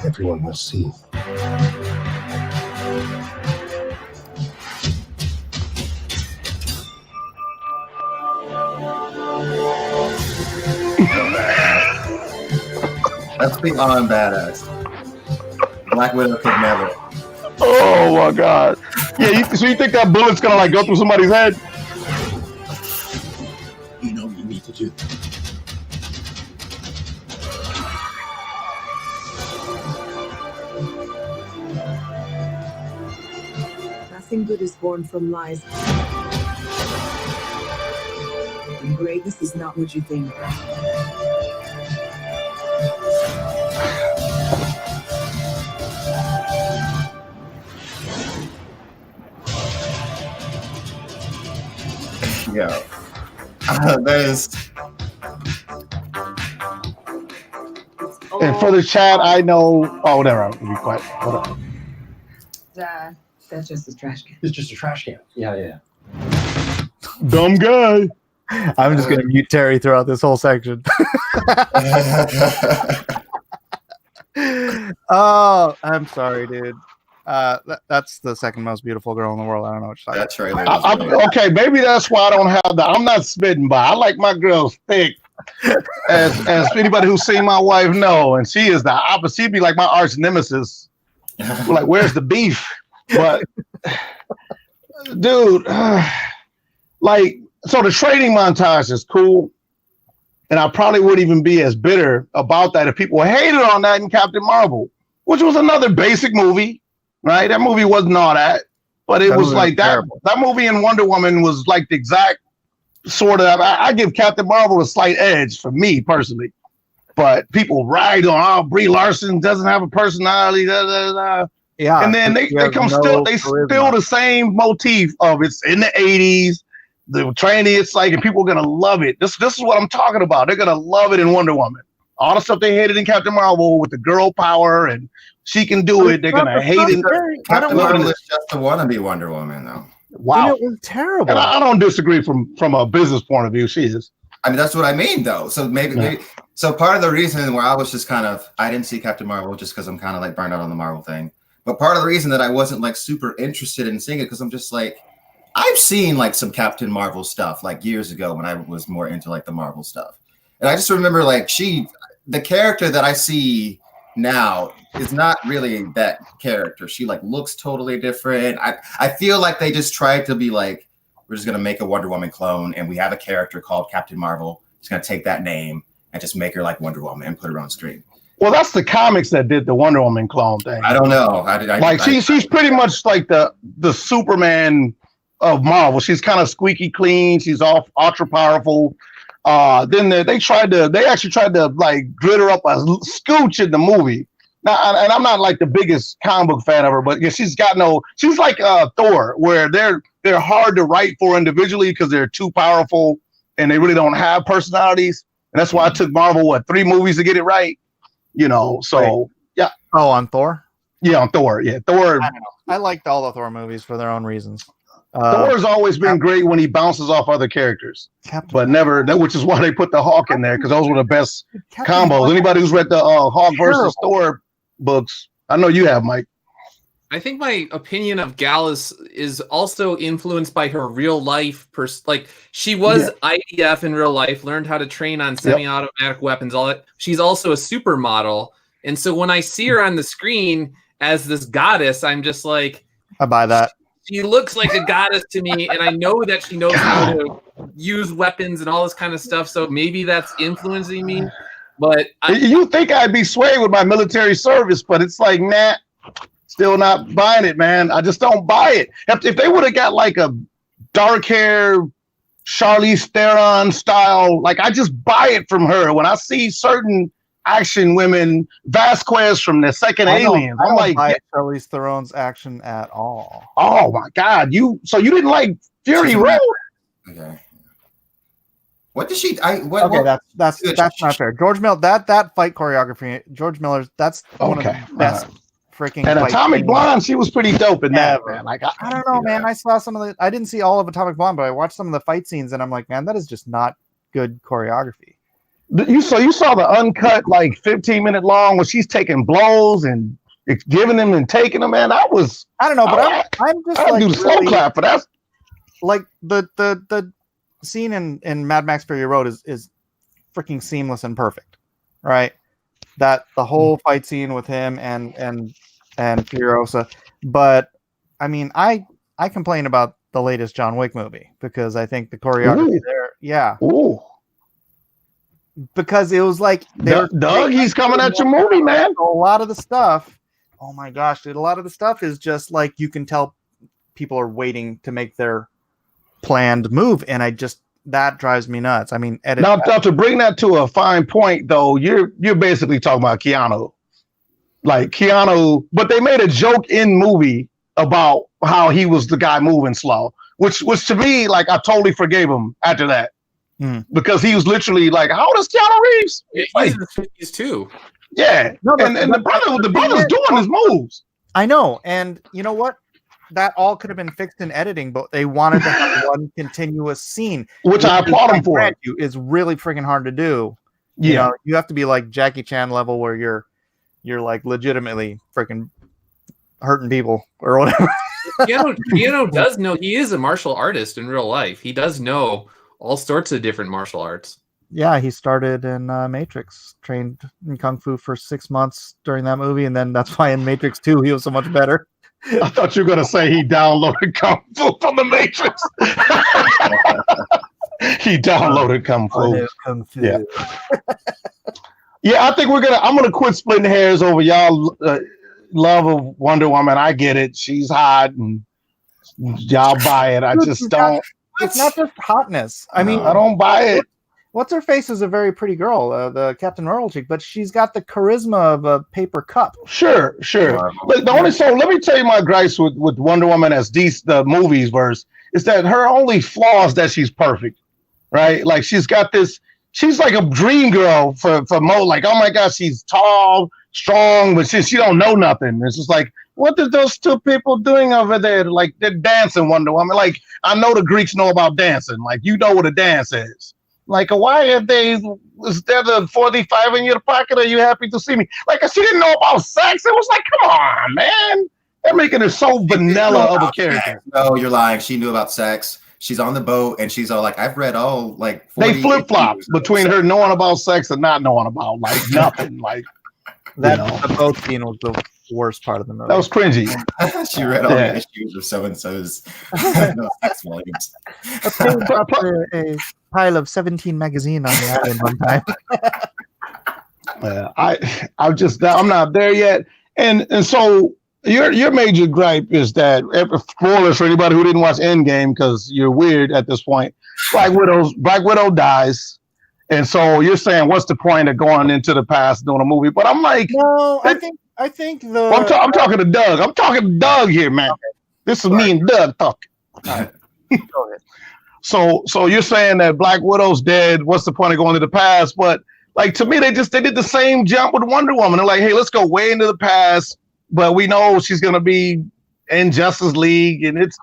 Everyone will see. That's beyond badass. Black Widow could never. Oh my god. Yeah, so you think that bullet's gonna like go through somebody's head? You know what you need to do. Nothing good is born from lies. And greatness is not what you think. Yo. There's. And for the chat, I know. Oh, whatever. I'll be quiet. Hold on. That's just a trash can. It's just a trash can. Yeah. Dumb guy. I'm just gonna mute Terry throughout this whole section. Oh, I'm sorry, dude. That's the second most beautiful girl in the world. I don't know what you're talking That trailer. Okay, maybe that's why I don't have that. I'm not spitting by. I like my girls thick. As anybody who's seen my wife know, and she is the opposite. She'd be like my arch nemesis. Like, where's the beef? But dude, like, so the training montage is cool. And I probably wouldn't even be as bitter about that if people hated on that in Captain Marvel, which was another basic movie, right? That movie wasn't all that, but it was like that. That movie and Wonder Woman was like the exact sort of. I give Captain Marvel a slight edge for me personally, but people ride on, Brie Larson doesn't have a personality. Yeah, and then they come still the same motif of it's in the 80s. The training, it's like, and people are gonna love it. This is what I'm talking about. They're gonna love it in Wonder Woman. All the stuff they hated in Captain Marvel with the girl power and she can do it. They're gonna hate it. Captain Marvel is just the wannabe Wonder Woman, though. Wow, it was terrible. And I don't disagree from a business point of view. She is. I mean, that's what I mean, though. So maybe. So part of the reason where I was just kind of, I didn't see Captain Marvel just because I'm kind of like burned out on the Marvel thing. But part of the reason that I wasn't like super interested in seeing it because I'm just like, I've seen like some Captain Marvel stuff like years ago when I was more into like the Marvel stuff. And I just remember like the character that I see now is not really that character. She like looks totally different. I feel like they just tried to be like, we're just going to make a Wonder Woman clone and we have a character called Captain Marvel. Just going to take that name and just make her like Wonder Woman and put her on screen. Well, that's the comics that did the Wonder Woman clone thing. I don't know. She's pretty much like the Superman of Marvel. She's kind of squeaky clean. She's ultra powerful. Then they actually tried to like grit her up a scooch in the movie. Now, and I'm not like the biggest comic book fan of her, but yeah, she's like Thor, where they're hard to write for individually because they're too powerful and they really don't have personalities. And that's why it took Marvel 3 movies to get it right. You know, so yeah. Oh, on Thor? Yeah, on Thor. Yeah, Thor. I liked all the Thor movies for their own reasons. Thor's always been great when he bounces off other characters, but never. Which is why they put the Hawk in there because those were the best combos. Anybody who's read the Hawk versus Thor books, I know you have, Mike. I think my opinion of Gal is also influenced by her real life. Like she was IDF in real life, learned how to train on semi-automatic weapons. All that. She's also a supermodel, and so when I see her on the screen as this goddess, I'm just like, I buy that. She looks like a goddess to me, and I know that she knows how to use weapons and all this kind of stuff. So maybe that's influencing me. But you think I'd be swayed with my military service, but it's like, nah. Still not buying it, man. I just don't buy it. If they would have got like a dark hair Charlize Theron style, like I just buy it from her. When I see certain action women, Vasquez from the second Aliens, I'm like, buy Charlize Theron's action at all. Oh my God, you didn't like Fury Road? Okay. What did she? That's not fair. George Miller, that fight choreography, George Miller's, that's one of the best. Freaking and Atomic Blonde, she was pretty dope in that, man. Like I don't know, man. I saw some of I didn't see all of Atomic Blonde, but I watched some of the fight scenes, and I'm like, man, that is just not good choreography. You saw the uncut, like 15-minute long, where she's taking blows and giving them and taking them. Man, I don't know, but I'm just like do the slow clap, but that's like the scene in Mad Max Fury Road is freaking seamless and perfect, right? That the whole fight scene with him and Furiosa, but I mean, I complain about the latest John Wick movie because I think the choreography there, because it was like Doug, he's coming at your movie, man. A lot of the stuff, oh my gosh, dude, a lot of the stuff is just like you can tell people are waiting to make their planned move, and that drives me nuts. I mean, now to bring that to a fine point, though, you're basically talking about Keanu, but they made a joke in movie about how he was the guy moving slow, which to me, like, I totally forgave him after that because he was literally like, how old is Keanu Reeves? Yeah, he's in the 50s too. Yeah, and the brother's doing his moves. I know, and you know what? That all could have been fixed in editing, but they wanted to have one continuous scene, which I applaud them for. Is really freaking hard to do. You know, you have to be like Jackie Chan level where you're like legitimately freaking hurting people or whatever. Keanu does know, he is a martial artist in real life. He does know all sorts of different martial arts. Yeah, he started in Matrix, trained in Kung Fu for 6 months during that movie, and then that's why in Matrix 2 he was so much better. I thought you were gonna say he downloaded Kung Fu from the Matrix. He downloaded Kung Fu. Yeah. Yeah, I think I'm gonna quit splitting hairs over y'all love of Wonder Woman. I get it. She's hot and y'all buy it. I just don't. It's not just hotness. I mean, I don't buy it. What's her face is a very pretty girl, the Captain Marvel chick, but she's got the charisma of a paper cup. Sure. But let me tell you my gripes with Wonder Woman as the movies verse is that her only flaw is that she's perfect, right? Like she's got this, she's like a dream girl for Mo. Like, oh my God, she's tall, strong, but she don't know nothing. It's just like, what are those two people doing over there? Like they're dancing Wonder Woman. Like I know the Greeks know about dancing. Like you know what a dance is. Like, why is there the 45 in your pocket? Are you happy to see me? Like, she didn't know about sex. It was like, come on, man. They're making her so vanilla of a character. No, you're lying. She knew about sex. She's on the boat, and she's all like, I've read all, like, 40 they flip-flop between her knowing about sex and not knowing about, like, nothing. Like, the boat scene was the worst part of the movie. That was cringy. She read all the issues of so-and-so's sex volumes. A pile of 17 magazine on the island one time. I'm not there yet. And so your major gripe is that, spoilers for anybody who didn't watch Endgame because you're weird at this point, Black Widow dies. And so you're saying, what's the point of going into the past doing a movie? But I'm like, no, I think I'm talking to Doug. I'm talking to Doug here, man. Okay. This is me and Doug talking. Right. Go ahead. So you're saying that Black Widow's dead. What's the point of going to the past? But like to me, they did the same jump with Wonder Woman. They're like, hey, let's go way into the past, but we know she's gonna be in Justice League, and it's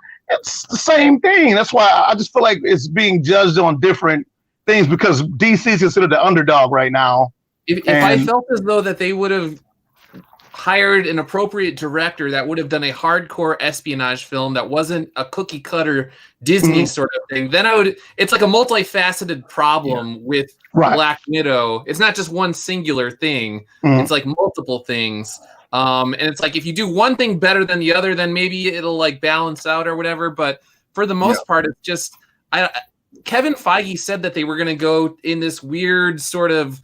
the same thing. That's why I just feel like it's being judged on different things because DC is considered the underdog right now. If I felt as though that they would have hired an appropriate director that would have done a hardcore espionage film that wasn't a cookie cutter Disney sort of thing, then it's like a multifaceted problem with Black Widow. It's not just one singular thing. It's like multiple things. And it's like, if you do one thing better than the other, then maybe it'll like balance out or whatever. But for the most part, it's just, Kevin Feige said that they were going to go in this weird sort of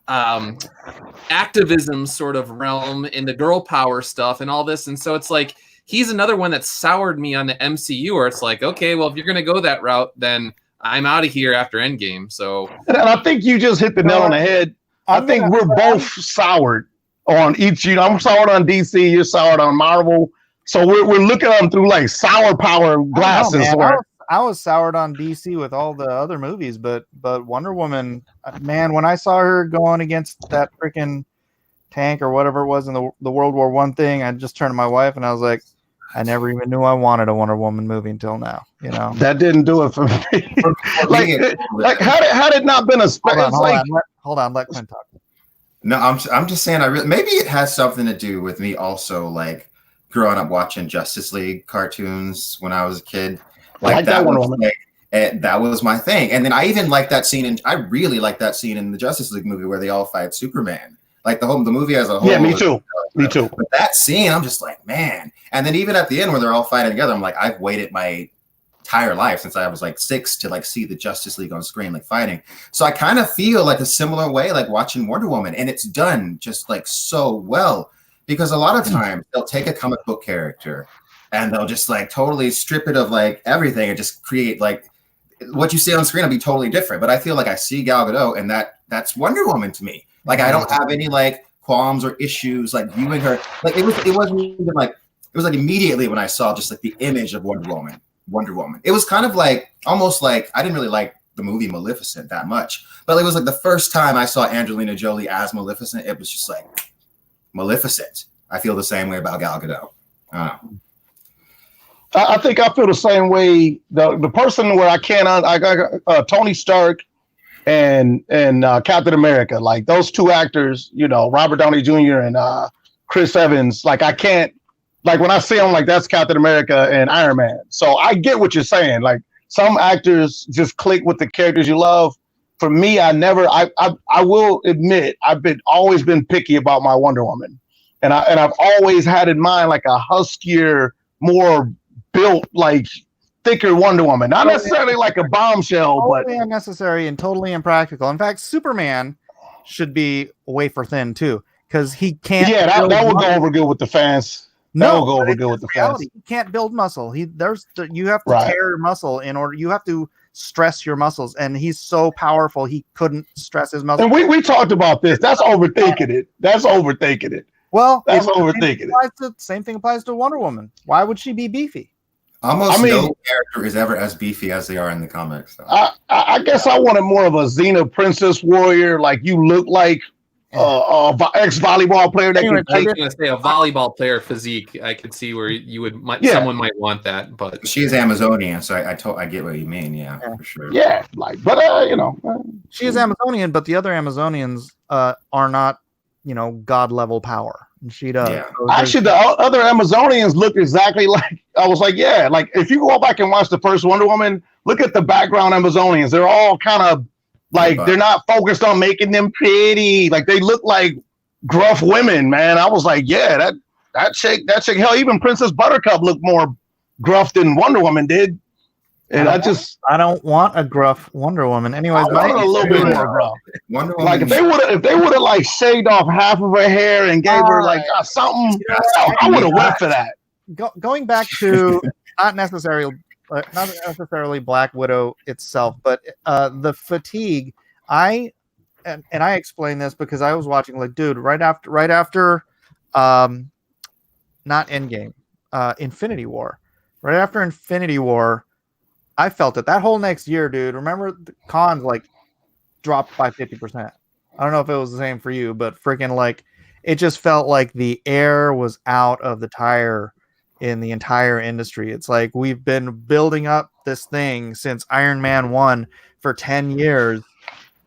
activism sort of realm in the girl power stuff and all this. And so it's like, he's another one that soured me on the MCU, where it's like, okay, well, if you're going to go that route, then I'm out of here after Endgame. So, and I think you just hit the nail on the head. I think we're both soured on each, I'm soured on DC, you're soured on Marvel. So we're looking at them through like sour power glasses. I was soured on DC with all the other movies, but Wonder Woman, man, when I saw her going against that freaking tank or whatever it was in the World War I thing, I just turned to my wife and I was like, I never even knew I wanted a Wonder Woman movie until now. You know, that didn't do it for me. like had it not been a hold on, let Quinn talk. No, I'm just saying. Maybe it has something to do with me also, like growing up watching Justice League cartoons when I was a kid. Like that was my thing. And then I even like that scene, I really like that scene in the Justice League movie where they all fight Superman. Like the movie as a whole. Yeah, me too. But that scene, I'm just like, man. And then even at the end where they're all fighting together, I'm like, I've waited my entire life since I was like 6 to like see the Justice League on screen, like fighting. So I kind of feel like a similar way, like watching Wonder Woman, and it's done just like so well, because a lot of times they'll take a comic book character and they'll just like totally strip it of like everything and just create like what you see on screen will be totally different. But I feel like I see Gal Gadot and that's Wonder Woman to me. Like I don't have any like qualms or issues like viewing her. Like it wasn't even like, it was like immediately when I saw just like the image of Wonder Woman. It was kind of like almost like I didn't really like the movie Maleficent that much, but it was like the first time I saw Angelina Jolie as Maleficent, it was just like Maleficent. I feel the same way about Gal Gadot. I think I feel the same way. The person where I got Tony Stark and Captain America, like those two actors, you know, Robert Downey Jr. and Chris Evans. Like I can't, like when I see them, like that's Captain America and Iron Man. So I get what you're saying. Like some actors just click with the characters you love. For me, I will admit I've always been picky about my Wonder Woman, and I've always had in mind like a huskier, more built, like thicker Wonder Woman, not necessarily like a bombshell, but totally unnecessary and totally impractical. In fact, Superman should be wafer thin too, because he can't. Yeah, that would go over good with the fans. That will go over good with the fans. He can't build muscle. You have to tear muscle in order. You have to stress your muscles, and he's so powerful he couldn't stress his muscles. And we talked about this. That's overthinking it. Well, that's overthinking it. Same thing applies to Wonder Woman. Why would she be beefy? Almost no character is ever as beefy as they are in the comics. So. I guess I wanted more of a Xena princess warrior. Like you look like ex-volleyball player. I was going to say a volleyball player physique. I could see where someone might want that, but she's Amazonian, so I get what you mean. Yeah, for sure. Yeah, like, but you know, she is Amazonian, but the other Amazonians are not, you know, god level power. And she does. Yeah. So actually, the other Amazonians look exactly like. I was like, yeah, like if you go back and watch the first Wonder Woman, look at the background Amazonians. They're all kind of like they're not focused on making them pretty. Like they look like gruff women, man. I was like, yeah, that chick. Hell, even Princess Buttercup looked more gruff than Wonder Woman did. And I don't want a gruff Wonder Woman. Anyways, I want a little bit more gruff. Wonder Woman. Like if they would have like shaved off half of her hair and gave her like something, I would have went for that. Going back to not necessarily Black Widow itself, but the fatigue. I explained this because I was watching, like, dude, right after not Endgame, Infinity War. Right after Infinity War, I felt it. That whole next year, dude. Remember the cons like dropped by 50%. I don't know if it was the same for you, but freaking like it just felt like the air was out of the tire in the entire industry. It's like we've been building up this thing since Iron Man 1 for 10 years,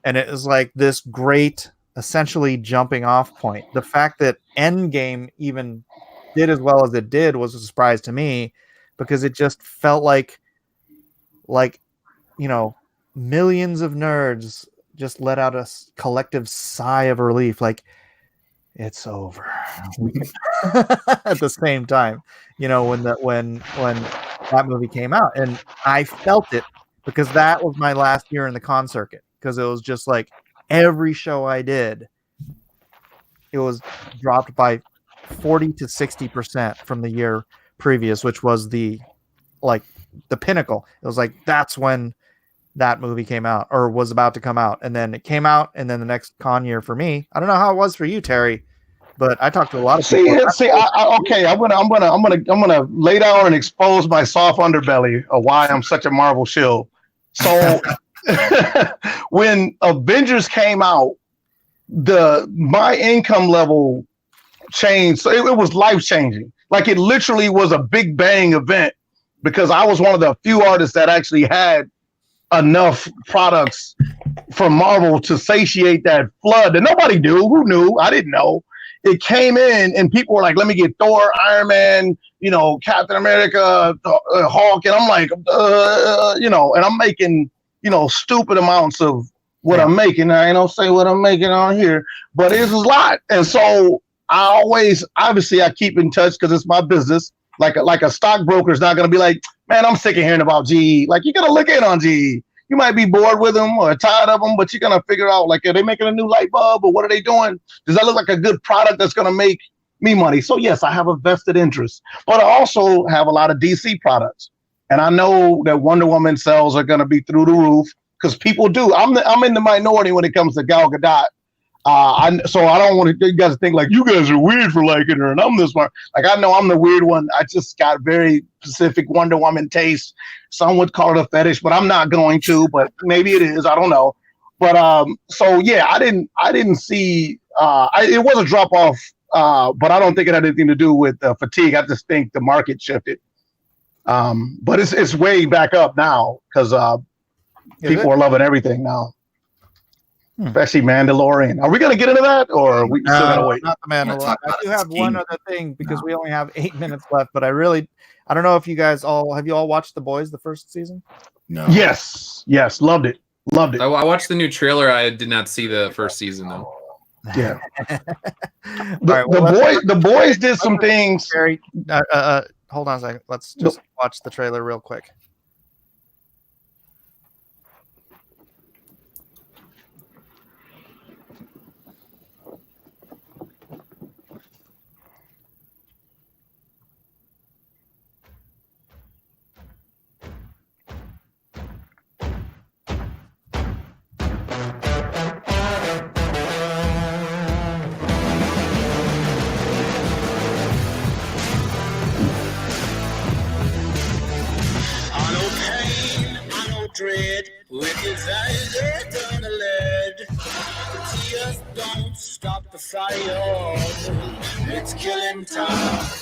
and it was like this great essentially jumping off point. The fact that Endgame even did as well as it did was a surprise to me, because it just felt like millions of nerds just let out a collective sigh of relief, like it's over. At the same time, when that movie came out, and I felt it because that was my last year in the con circuit, because it was just like every show I did, it was dropped by 40 to 60% from the year previous, which was the pinnacle. It was like that's when that movie came out or was about to come out, and then it came out, and then the next con year for me, I don't know how it was for you, Terry, but I talked to a lot of people. Okay, I'm gonna lay down and expose my soft underbelly of why I'm such a Marvel shill. So when Avengers came out, my income level changed. So it was life changing. Like, it literally was a big bang event, because I was one of the few artists that actually had enough products from Marvel to satiate that flood that nobody knew. Who knew? I didn't know. It came in and people were like, let me get Thor, Iron Man, Captain America, Hulk. And I'm like, and I'm making, stupid amounts of what I'm making. I ain't gonna say what I'm making on here, but it's a lot. And so obviously I keep in touch because it's my business. Like a stockbroker is not going to be like, man, I'm sick of hearing about GE. Like, you got to look in on GE. You might be bored with them or tired of them, but you're going to figure out, like, are they making a new light bulb or what are they doing? Does that look like a good product that's going to make me money? So yes, I have a vested interest, but I also have a lot of DC products. And I know that Wonder Woman sales are going to be through the roof because people do. I'm in the minority when it comes to Gal Gadot. So I don't want you guys to think like you guys are weird for liking her and I'm this one. Like, I know I'm the weird one. I just got very specific Wonder Woman taste. Some would call it a fetish, but I'm not going to, but maybe it is. I don't know. But so yeah, I didn't see it was a drop off, but I don't think it had anything to do with fatigue. I just think the market shifted. But it's way back up now because people are loving everything now. Especially Mandalorian. Are we going to get into that, or are we still going to wait? Not the Mandalorian. I do have one other thing because we only have 8 minutes left. But I don't know if you guys have you all watched The Boys, the first season? No. Yes, loved it. I watched the new trailer. I did not see the first season though. Yeah. The boys did some things. Barry, hold on a second. Let's just watch the trailer real quick. Dread with his eyes on the lead. The tears don't stop the fire. It's killing time.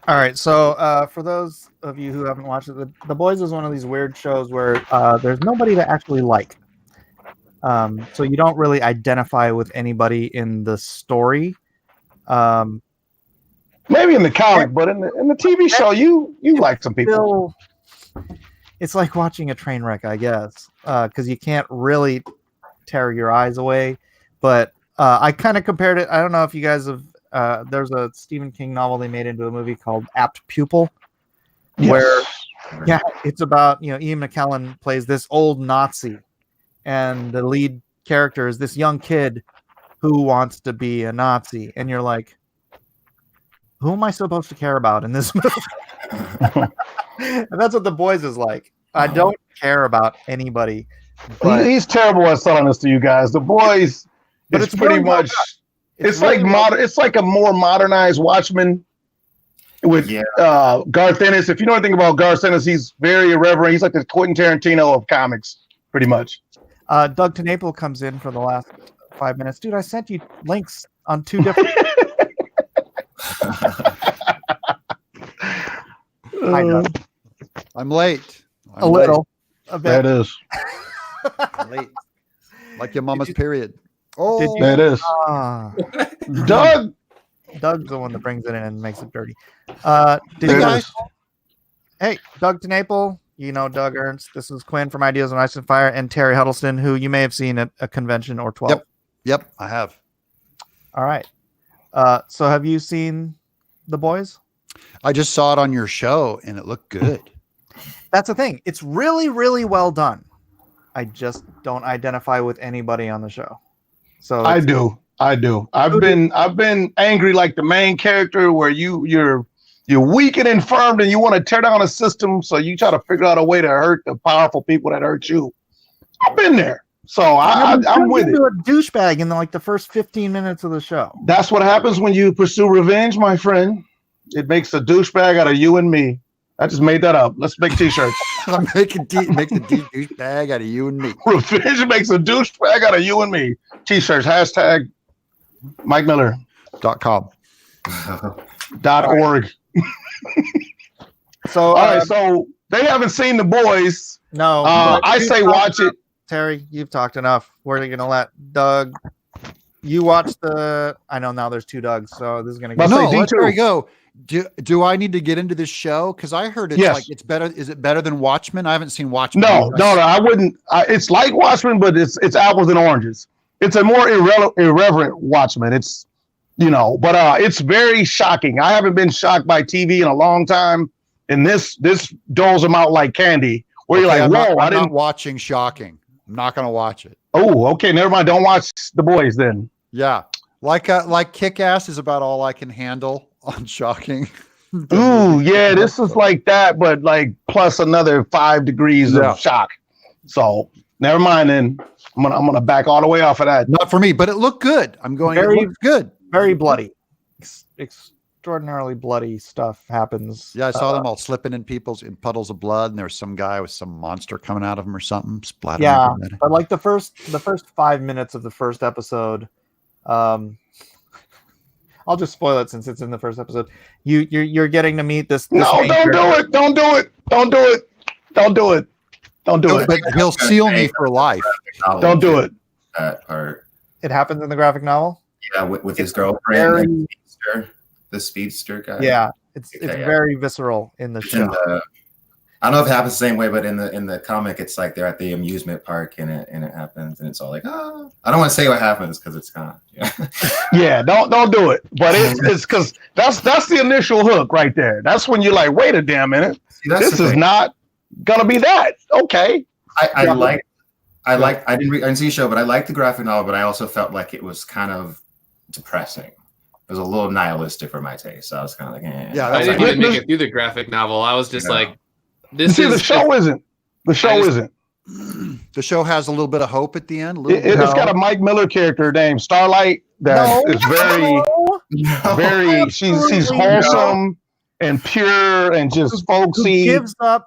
All right, so for those of you who haven't watched it, The Boys is one of these weird shows where there's nobody to actually like. So you don't really identify with anybody in the story. Maybe in the comic, but in the TV show, you like some people. It's like watching a train wreck, I guess, because you can't really tear your eyes away. But I kind of compared it. I don't know if you guys have. There's a Stephen King novel they made into a movie called Apt Pupil, where it's about, Ian McKellen plays this old Nazi, and the lead character is this young kid who wants to be a Nazi, and you're like, who am I supposed to care about in this movie? And that's what The Boys is like. I don't care about anybody. He's terrible at selling this to you guys. The Boys, But it's it's pretty really well much. done. It's really like well modern. It's like a more modernized Watchmen with Garth Ennis. If you know anything about Garth Ennis, he's very irreverent. He's like the Quentin Tarantino of comics, pretty much. Doug TenNapel comes in for the last 5 minutes. Dude, I sent you links on 2 different. Hi, Doug. I'm late. A little. A bit. That is. I'm late. Like your mama's period. Oh, Did you? That is. Doug. Doug's the one that brings it in and makes it dirty. Did That you guys? is. Hey, Doug TenNapel. You know Doug Ernst. This is Quinn from Ideas on Ice and Fire, and Terry Huddleston, who you may have seen at a convention or 12. Yep, I have. All right. So have you seen The Boys? I just saw it on your show, and it looked good. That's the thing. It's really, really well done. I just don't identify with anybody on the show. So I do. I've been angry like the main character, where you're weak and infirmed, and you want to tear down a system, so you try to figure out a way to hurt the powerful people that hurt you. I've been there, so I'm with it. A douchebag in the first 15 minutes of the show. That's what happens when you pursue revenge, my friend. It makes a douchebag out of you and me. I just made that up. Let's make t-shirts. make the douchebag out of you and me. Revenge makes a douchebag out of you and me. T-shirts. Hashtag MikeMiller.com. .org. So all right, so they haven't seen The Boys. No. I say watch it. Terry, you've talked enough. We're gonna let Doug. You watch the. I know now there's 2 Dougs, so this is gonna go. No, there we go. Do I need to get into this show? Because I heard it's like it's better. Is it better than Watchmen? I haven't seen Watchmen. No, I wouldn't. It's like Watchmen, but it's apples and oranges. It's a more irreverent Watchmen. It's but it's very shocking. I haven't been shocked by TV in a long time, and this doles them out like candy. Where you're like, whoa! I'm not watching Shocking. I'm not going to watch it. Oh, okay, never mind. Don't watch The Boys then. Yeah, like Kick-Ass is about all I can handle on Shocking. Ooh, yeah, this is like that, but like plus another 5 degrees of shock. So never mind. Then I'm gonna back all the way off of that. Not for me, but it looked good. It looked good. Very bloody. Extraordinarily bloody stuff happens. Yeah, I saw them all slipping in puddles of blood, and there was some guy with some monster coming out of him or something, splattering. Yeah, but like the first 5 minutes of the first episode, I'll just spoil it since it's in the first episode. You're getting to meet this. No, don't do it. But he'll seal me for life. Don't do it. That part. It happens in the graphic novel. Yeah, with his girlfriend, the speedster guy. Yeah, it's very visceral in the show. I don't know if it happens the same way, but in the comic, it's like they're at the amusement park and it happens, and it's all like, oh. I don't want to say what happens because it's kind of yeah. Don't do it. But it's because that's the initial hook right there. That's when you're like, wait a damn minute, this is not gonna be that. Okay. I didn't see the show, but I liked the graphic novel, but I also felt like it was kind of depressing. It was a little nihilistic for my taste. So I was kind of like, eh. Yeah, I didn't even make it through the graphic novel. I was just like, the show isn't. The show isn't. The show has a little bit of hope at the end. It's got a Mike Miller character named Starlight that is very. She's wholesome and pure and just folksy.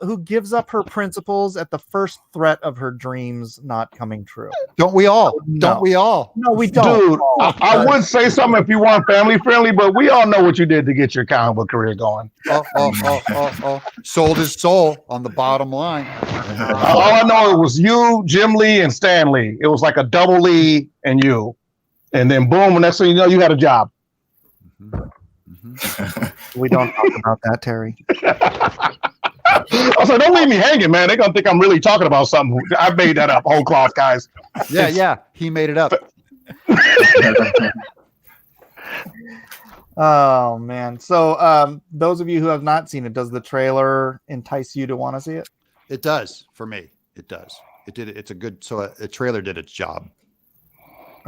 Who gives up her principles at the first threat of her dreams not coming true. Don't we all? No. Don't we all? No, we don't. Dude, I would say something if you weren't family friendly, but we all know what you did to get your comic book career going. Sold his soul on the bottom line. All I know, it was you, Jim Lee, and Stan Lee. It was like a double Lee and you. And then boom, next thing you know, you had a job. We don't talk about that, Terry. I was like, don't leave me hanging, man. They're gonna think I'm really talking about something. I made that up, whole cloth, guys. Yeah, he made it up. Oh man. So those of you who have not seen it, does the trailer entice you to want to see it? It does for me. It does. It did. It's a good. So a trailer did its job.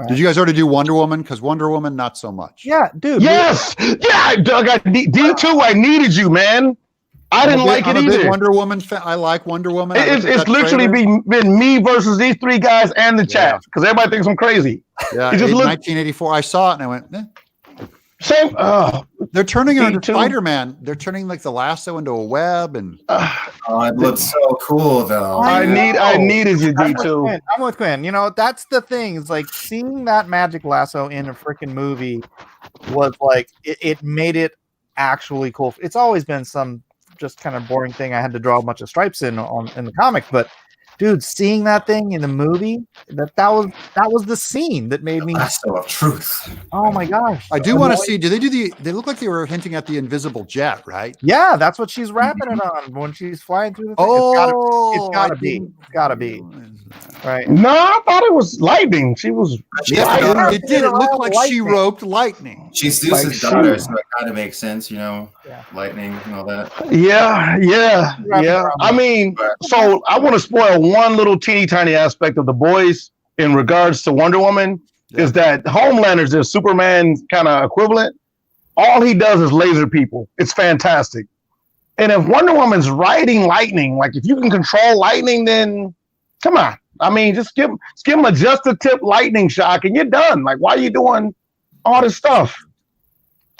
Did you guys already do Wonder Woman? Because Wonder Woman, not so much. Yeah, dude. Yes. Yeah, Doug. D2, I needed you, man. I didn't like it I'm a big either. Wonder Woman fan. I like Wonder Woman. It's literally been me versus these three guys and the chat because everybody thinks I'm crazy. Yeah, It just in looked- 1984, I saw it and I went, Same. They're turning it into too. Spider-Man. They're turning like the lasso into a web, and Oh, it looks so cool though. I needed you, D2. I'm with Quinn. You know, that's the thing. Is like seeing that magic lasso in a freaking movie was like it made it actually cool. It's always been some just kind of boring thing I had to draw a bunch of stripes in the comic, but dude, seeing that thing in the movie, that was the scene that made me Lasso of truth. Oh my gosh. I do want to see. Do they do they look like they were hinting at the invisible jet, right? Yeah, that's what she's wrapping it on when she's flying through the thing. It's gotta be. Right. No, I thought it was lightning. She was. Yeah, it did. It looked like she roped lightning. She's Zeus's daughter, so it kind of makes sense, lightning and all that. Yeah. I mean, so I want to spoil one little teeny tiny aspect of The Boys in regards to Wonder Woman is that Homelander's their Superman kind of equivalent. All he does is laser people. It's fantastic. And if Wonder Woman's riding lightning, like if you can control lightning, then come on. I mean, just give him a just a tip lightning shock and you're done. Like, why are you doing all this stuff?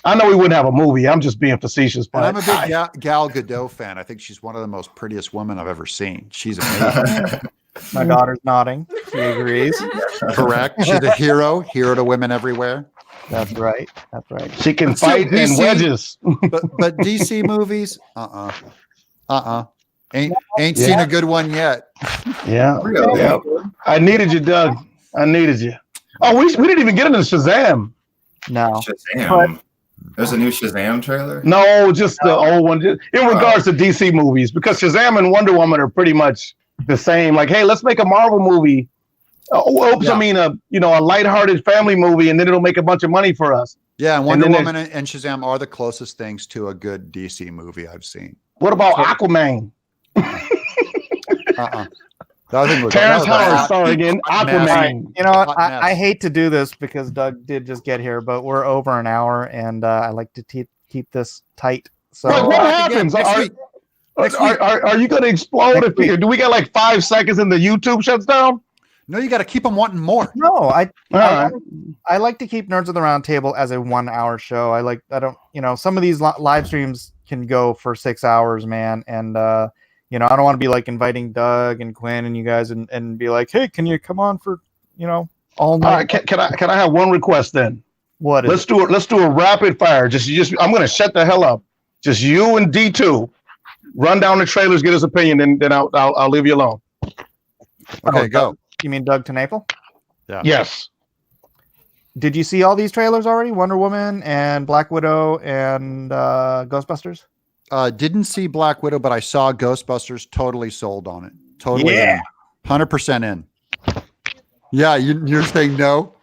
I know we wouldn't have a movie. I'm just being facetious, but I'm a big Gal Gadot fan. I think she's one of the most prettiest women I've ever seen. She's amazing. My daughter's nodding. She agrees. Correct. She's a hero to women everywhere. That's right. That's right. She can fight in wedges. but DC movies, ain't seen a good one yet. Yeah. I needed you, Doug. I needed you. Oh, we didn't even get into Shazam. No. Shazam. There's a new Shazam trailer? No, just the old one. In regards to DC movies, because Shazam and Wonder Woman are pretty much the same. Like, hey, let's make a Marvel movie. I mean, a lighthearted family movie, and then it'll make a bunch of money for us. Yeah, and Wonder Woman and Shazam are the closest things to a good DC movie I've seen. What about Aquaman? Terrence Howard starring in Aquaman. You know what? I hate to do this because Doug did just get here, but we're over an hour, and I like to keep this tight. So what happens? Are you going to explode? Do we got like 5 seconds and the YouTube shuts down? No, you got to keep them wanting more. No, I like to keep Nerds of the Round Table as a 1 hour show. Some of these live streams can go for 6 hours, man, and I don't want to be like inviting Doug and Quinn and you guys and be like, hey, can you come on for all night? All right, can I have one request then? What? Let's do a rapid fire. I'm going to shut the hell up. Just you and D2 run down the trailers, get his opinion, then I'll leave you alone. Okay, go. You mean Doug TenNapel? Yeah. Yes. Did you see all these trailers already? Wonder Woman and Black Widow and Ghostbusters? Didn't see Black Widow, but I saw Ghostbusters. Totally sold on it. Totally in. 100% in. Yeah, you're saying no?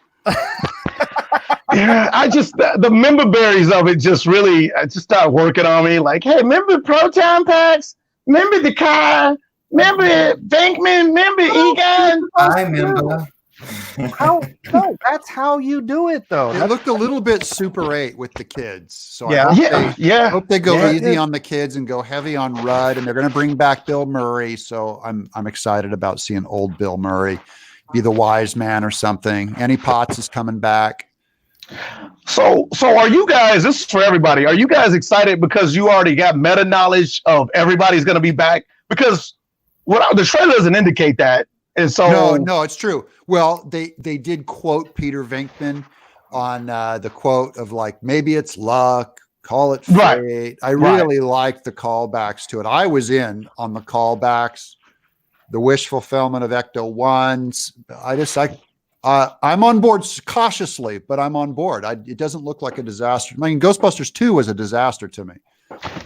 Yeah, the member berries of it just started working on me. Like, hey, remember proton packs? Remember the car? Remember Bankman? Remember Egon? I remember. No, that's how you do it, though. It looked a little bit Super 8 with the kids. So Yeah. I hope they go easy on the kids and go heavy on Rudd. And they're going to bring back Bill Murray. So I'm excited about seeing old Bill Murray be the wise man or something. Annie Potts is coming back. So are you guys, this is for everybody, are you guys excited because you already got meta knowledge of everybody's going to be back? Because the trailer doesn't indicate that. And so no, it's true. Well, they did quote Peter Venkman on the quote of like, maybe it's luck, call it fate. Right. I really liked the callbacks to it. I was in on the callbacks, the wish fulfillment of Ecto Ones. I'm on board cautiously, but I'm on board. It doesn't look like a disaster. I mean, Ghostbusters 2 was a disaster to me.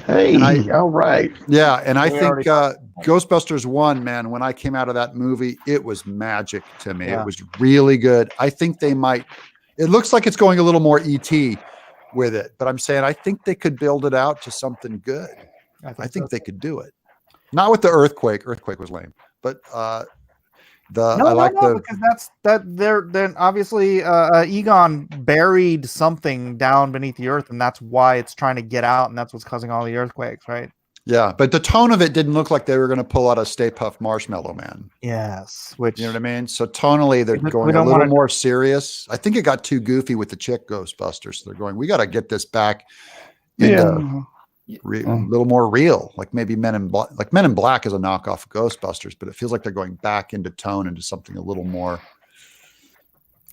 Hey, all right. Yeah, and I think Ghostbusters 1, man, when I came out of that movie, it was magic to me. Yeah. It was really good. I think they might. It looks like it's going a little more ET with it, but I'm saying I think they could build it out to something good. I think they could do it. Not with the earthquake. Earthquake was lame, but because they're obviously Egon buried something down beneath the earth, and that's why it's trying to get out, and that's what's causing all the earthquakes, right? Yeah, but the tone of it didn't look like they were going to pull out a Stay Puft Marshmallow Man. Yes, which you know what I mean. So tonally, they're going a little more serious. I think it got too goofy with the chick Ghostbusters. So they're going, we got to get this back into a little more real, like maybe Men in Black. Like Men in Black is a knockoff of Ghostbusters, but it feels like they're going back into tone, into something a little more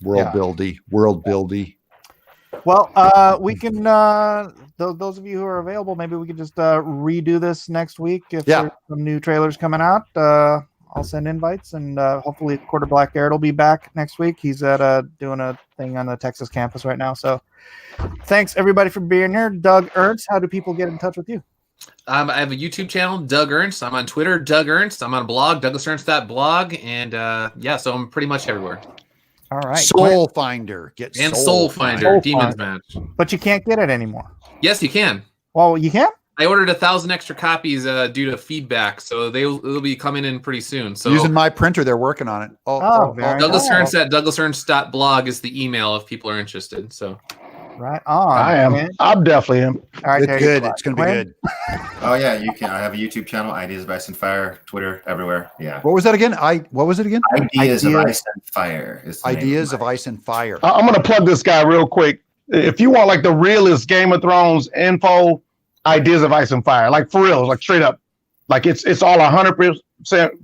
world buildy. Well, we can. Those of you who are available, maybe we could just redo this next week if there's some new trailers coming out. I'll send invites, and hopefully, Quarter Black Garrett will be back next week. He's at doing a thing on the Texas campus right now. So, thanks everybody for being here. Doug Ernst, how do people get in touch with you? I have a YouTube channel, Doug Ernst. I'm on Twitter, Doug Ernst. I'm on a blog, DouglasErnst.blog, and so I'm pretty much everywhere. All right. Soul Finder. Soul Finder. Demon's Match. But you can't get it anymore. Yes, you can. Well, you can? I ordered 1,000 extra copies due to feedback, so they'll be coming in pretty soon. So using my printer, they're working on it. Douglas Ernst at DouglasErnst.blog is the email if people are interested. So right on. I am. Man. I definitely am. All right, it's good. It's going to be good. Oh yeah, you can. I have a YouTube channel, Ideas of Ice and Fire, Twitter, everywhere. Yeah. What was that again? What was it again? Ideas of Ice and Fire. Ideas of Ice and Fire. I'm going to plug this guy real quick. If you want like the realest Game of Thrones info, Ideas of Ice and Fire, like for real, like straight up, like it's all 100%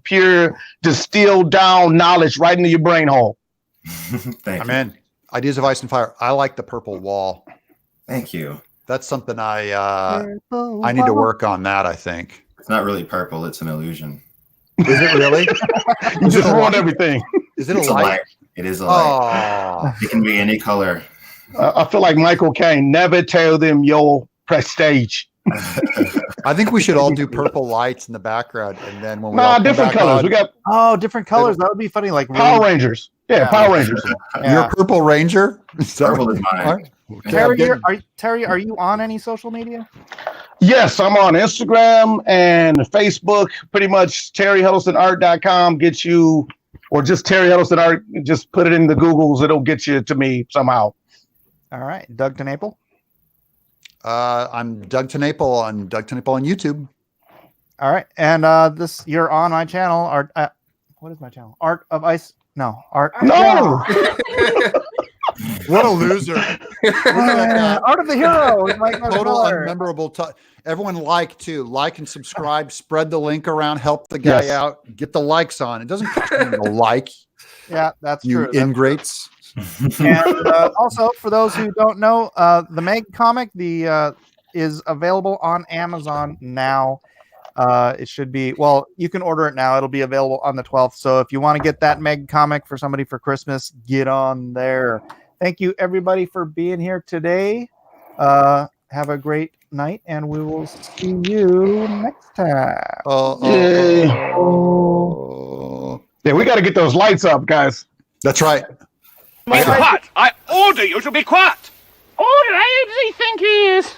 pure, distilled down knowledge right into your brain hole. Thank you. In. Ideas of Ice and Fire. I like the purple wall. Thank you. That's something I need to work on. That I think it's not really purple; it's an illusion. Is it really? You just ruined everything. Is it a light? It is a light. It can be any color. I feel like Michael Caine. Never tell them your prestige. I think we should all do purple lights in the background, and then when we different colors. We got different colors. That would be funny. Like Power Rangers. Yeah, Power Rangers. You're a Purple Ranger. Purple is mine. Terry, are you on any social media? Yes, I'm on Instagram and Facebook. Pretty much TerryHuddlestonArt.com gets you, or just Terry Huddleston Art. Just put it in the Googles. It'll get you to me somehow. All right, Doug TenNapel. I'm Doug TenNapel on YouTube. All right, and you're on my channel. What is my channel? Art of Ice. No, Art. No. What a loser! Art of the Hero is my total unmemorable. Everyone like and subscribe. Spread the link around. Help the guy out. Get the likes on. It doesn't cost me to like. Yeah, that's you true. ingrates. And also, for those who don't know, the Meg comic is available on Amazon now. It should be, you can order it now. It'll be available on the 12th. So if you want to get that Meg comic for somebody for Christmas, get on there. Thank you, everybody, for being here today. Have a great night, and we will see you next time. Yeah, we got to get those lights up, guys. That's right. Be quiet! I order you to be quiet! All right, who does he think he is?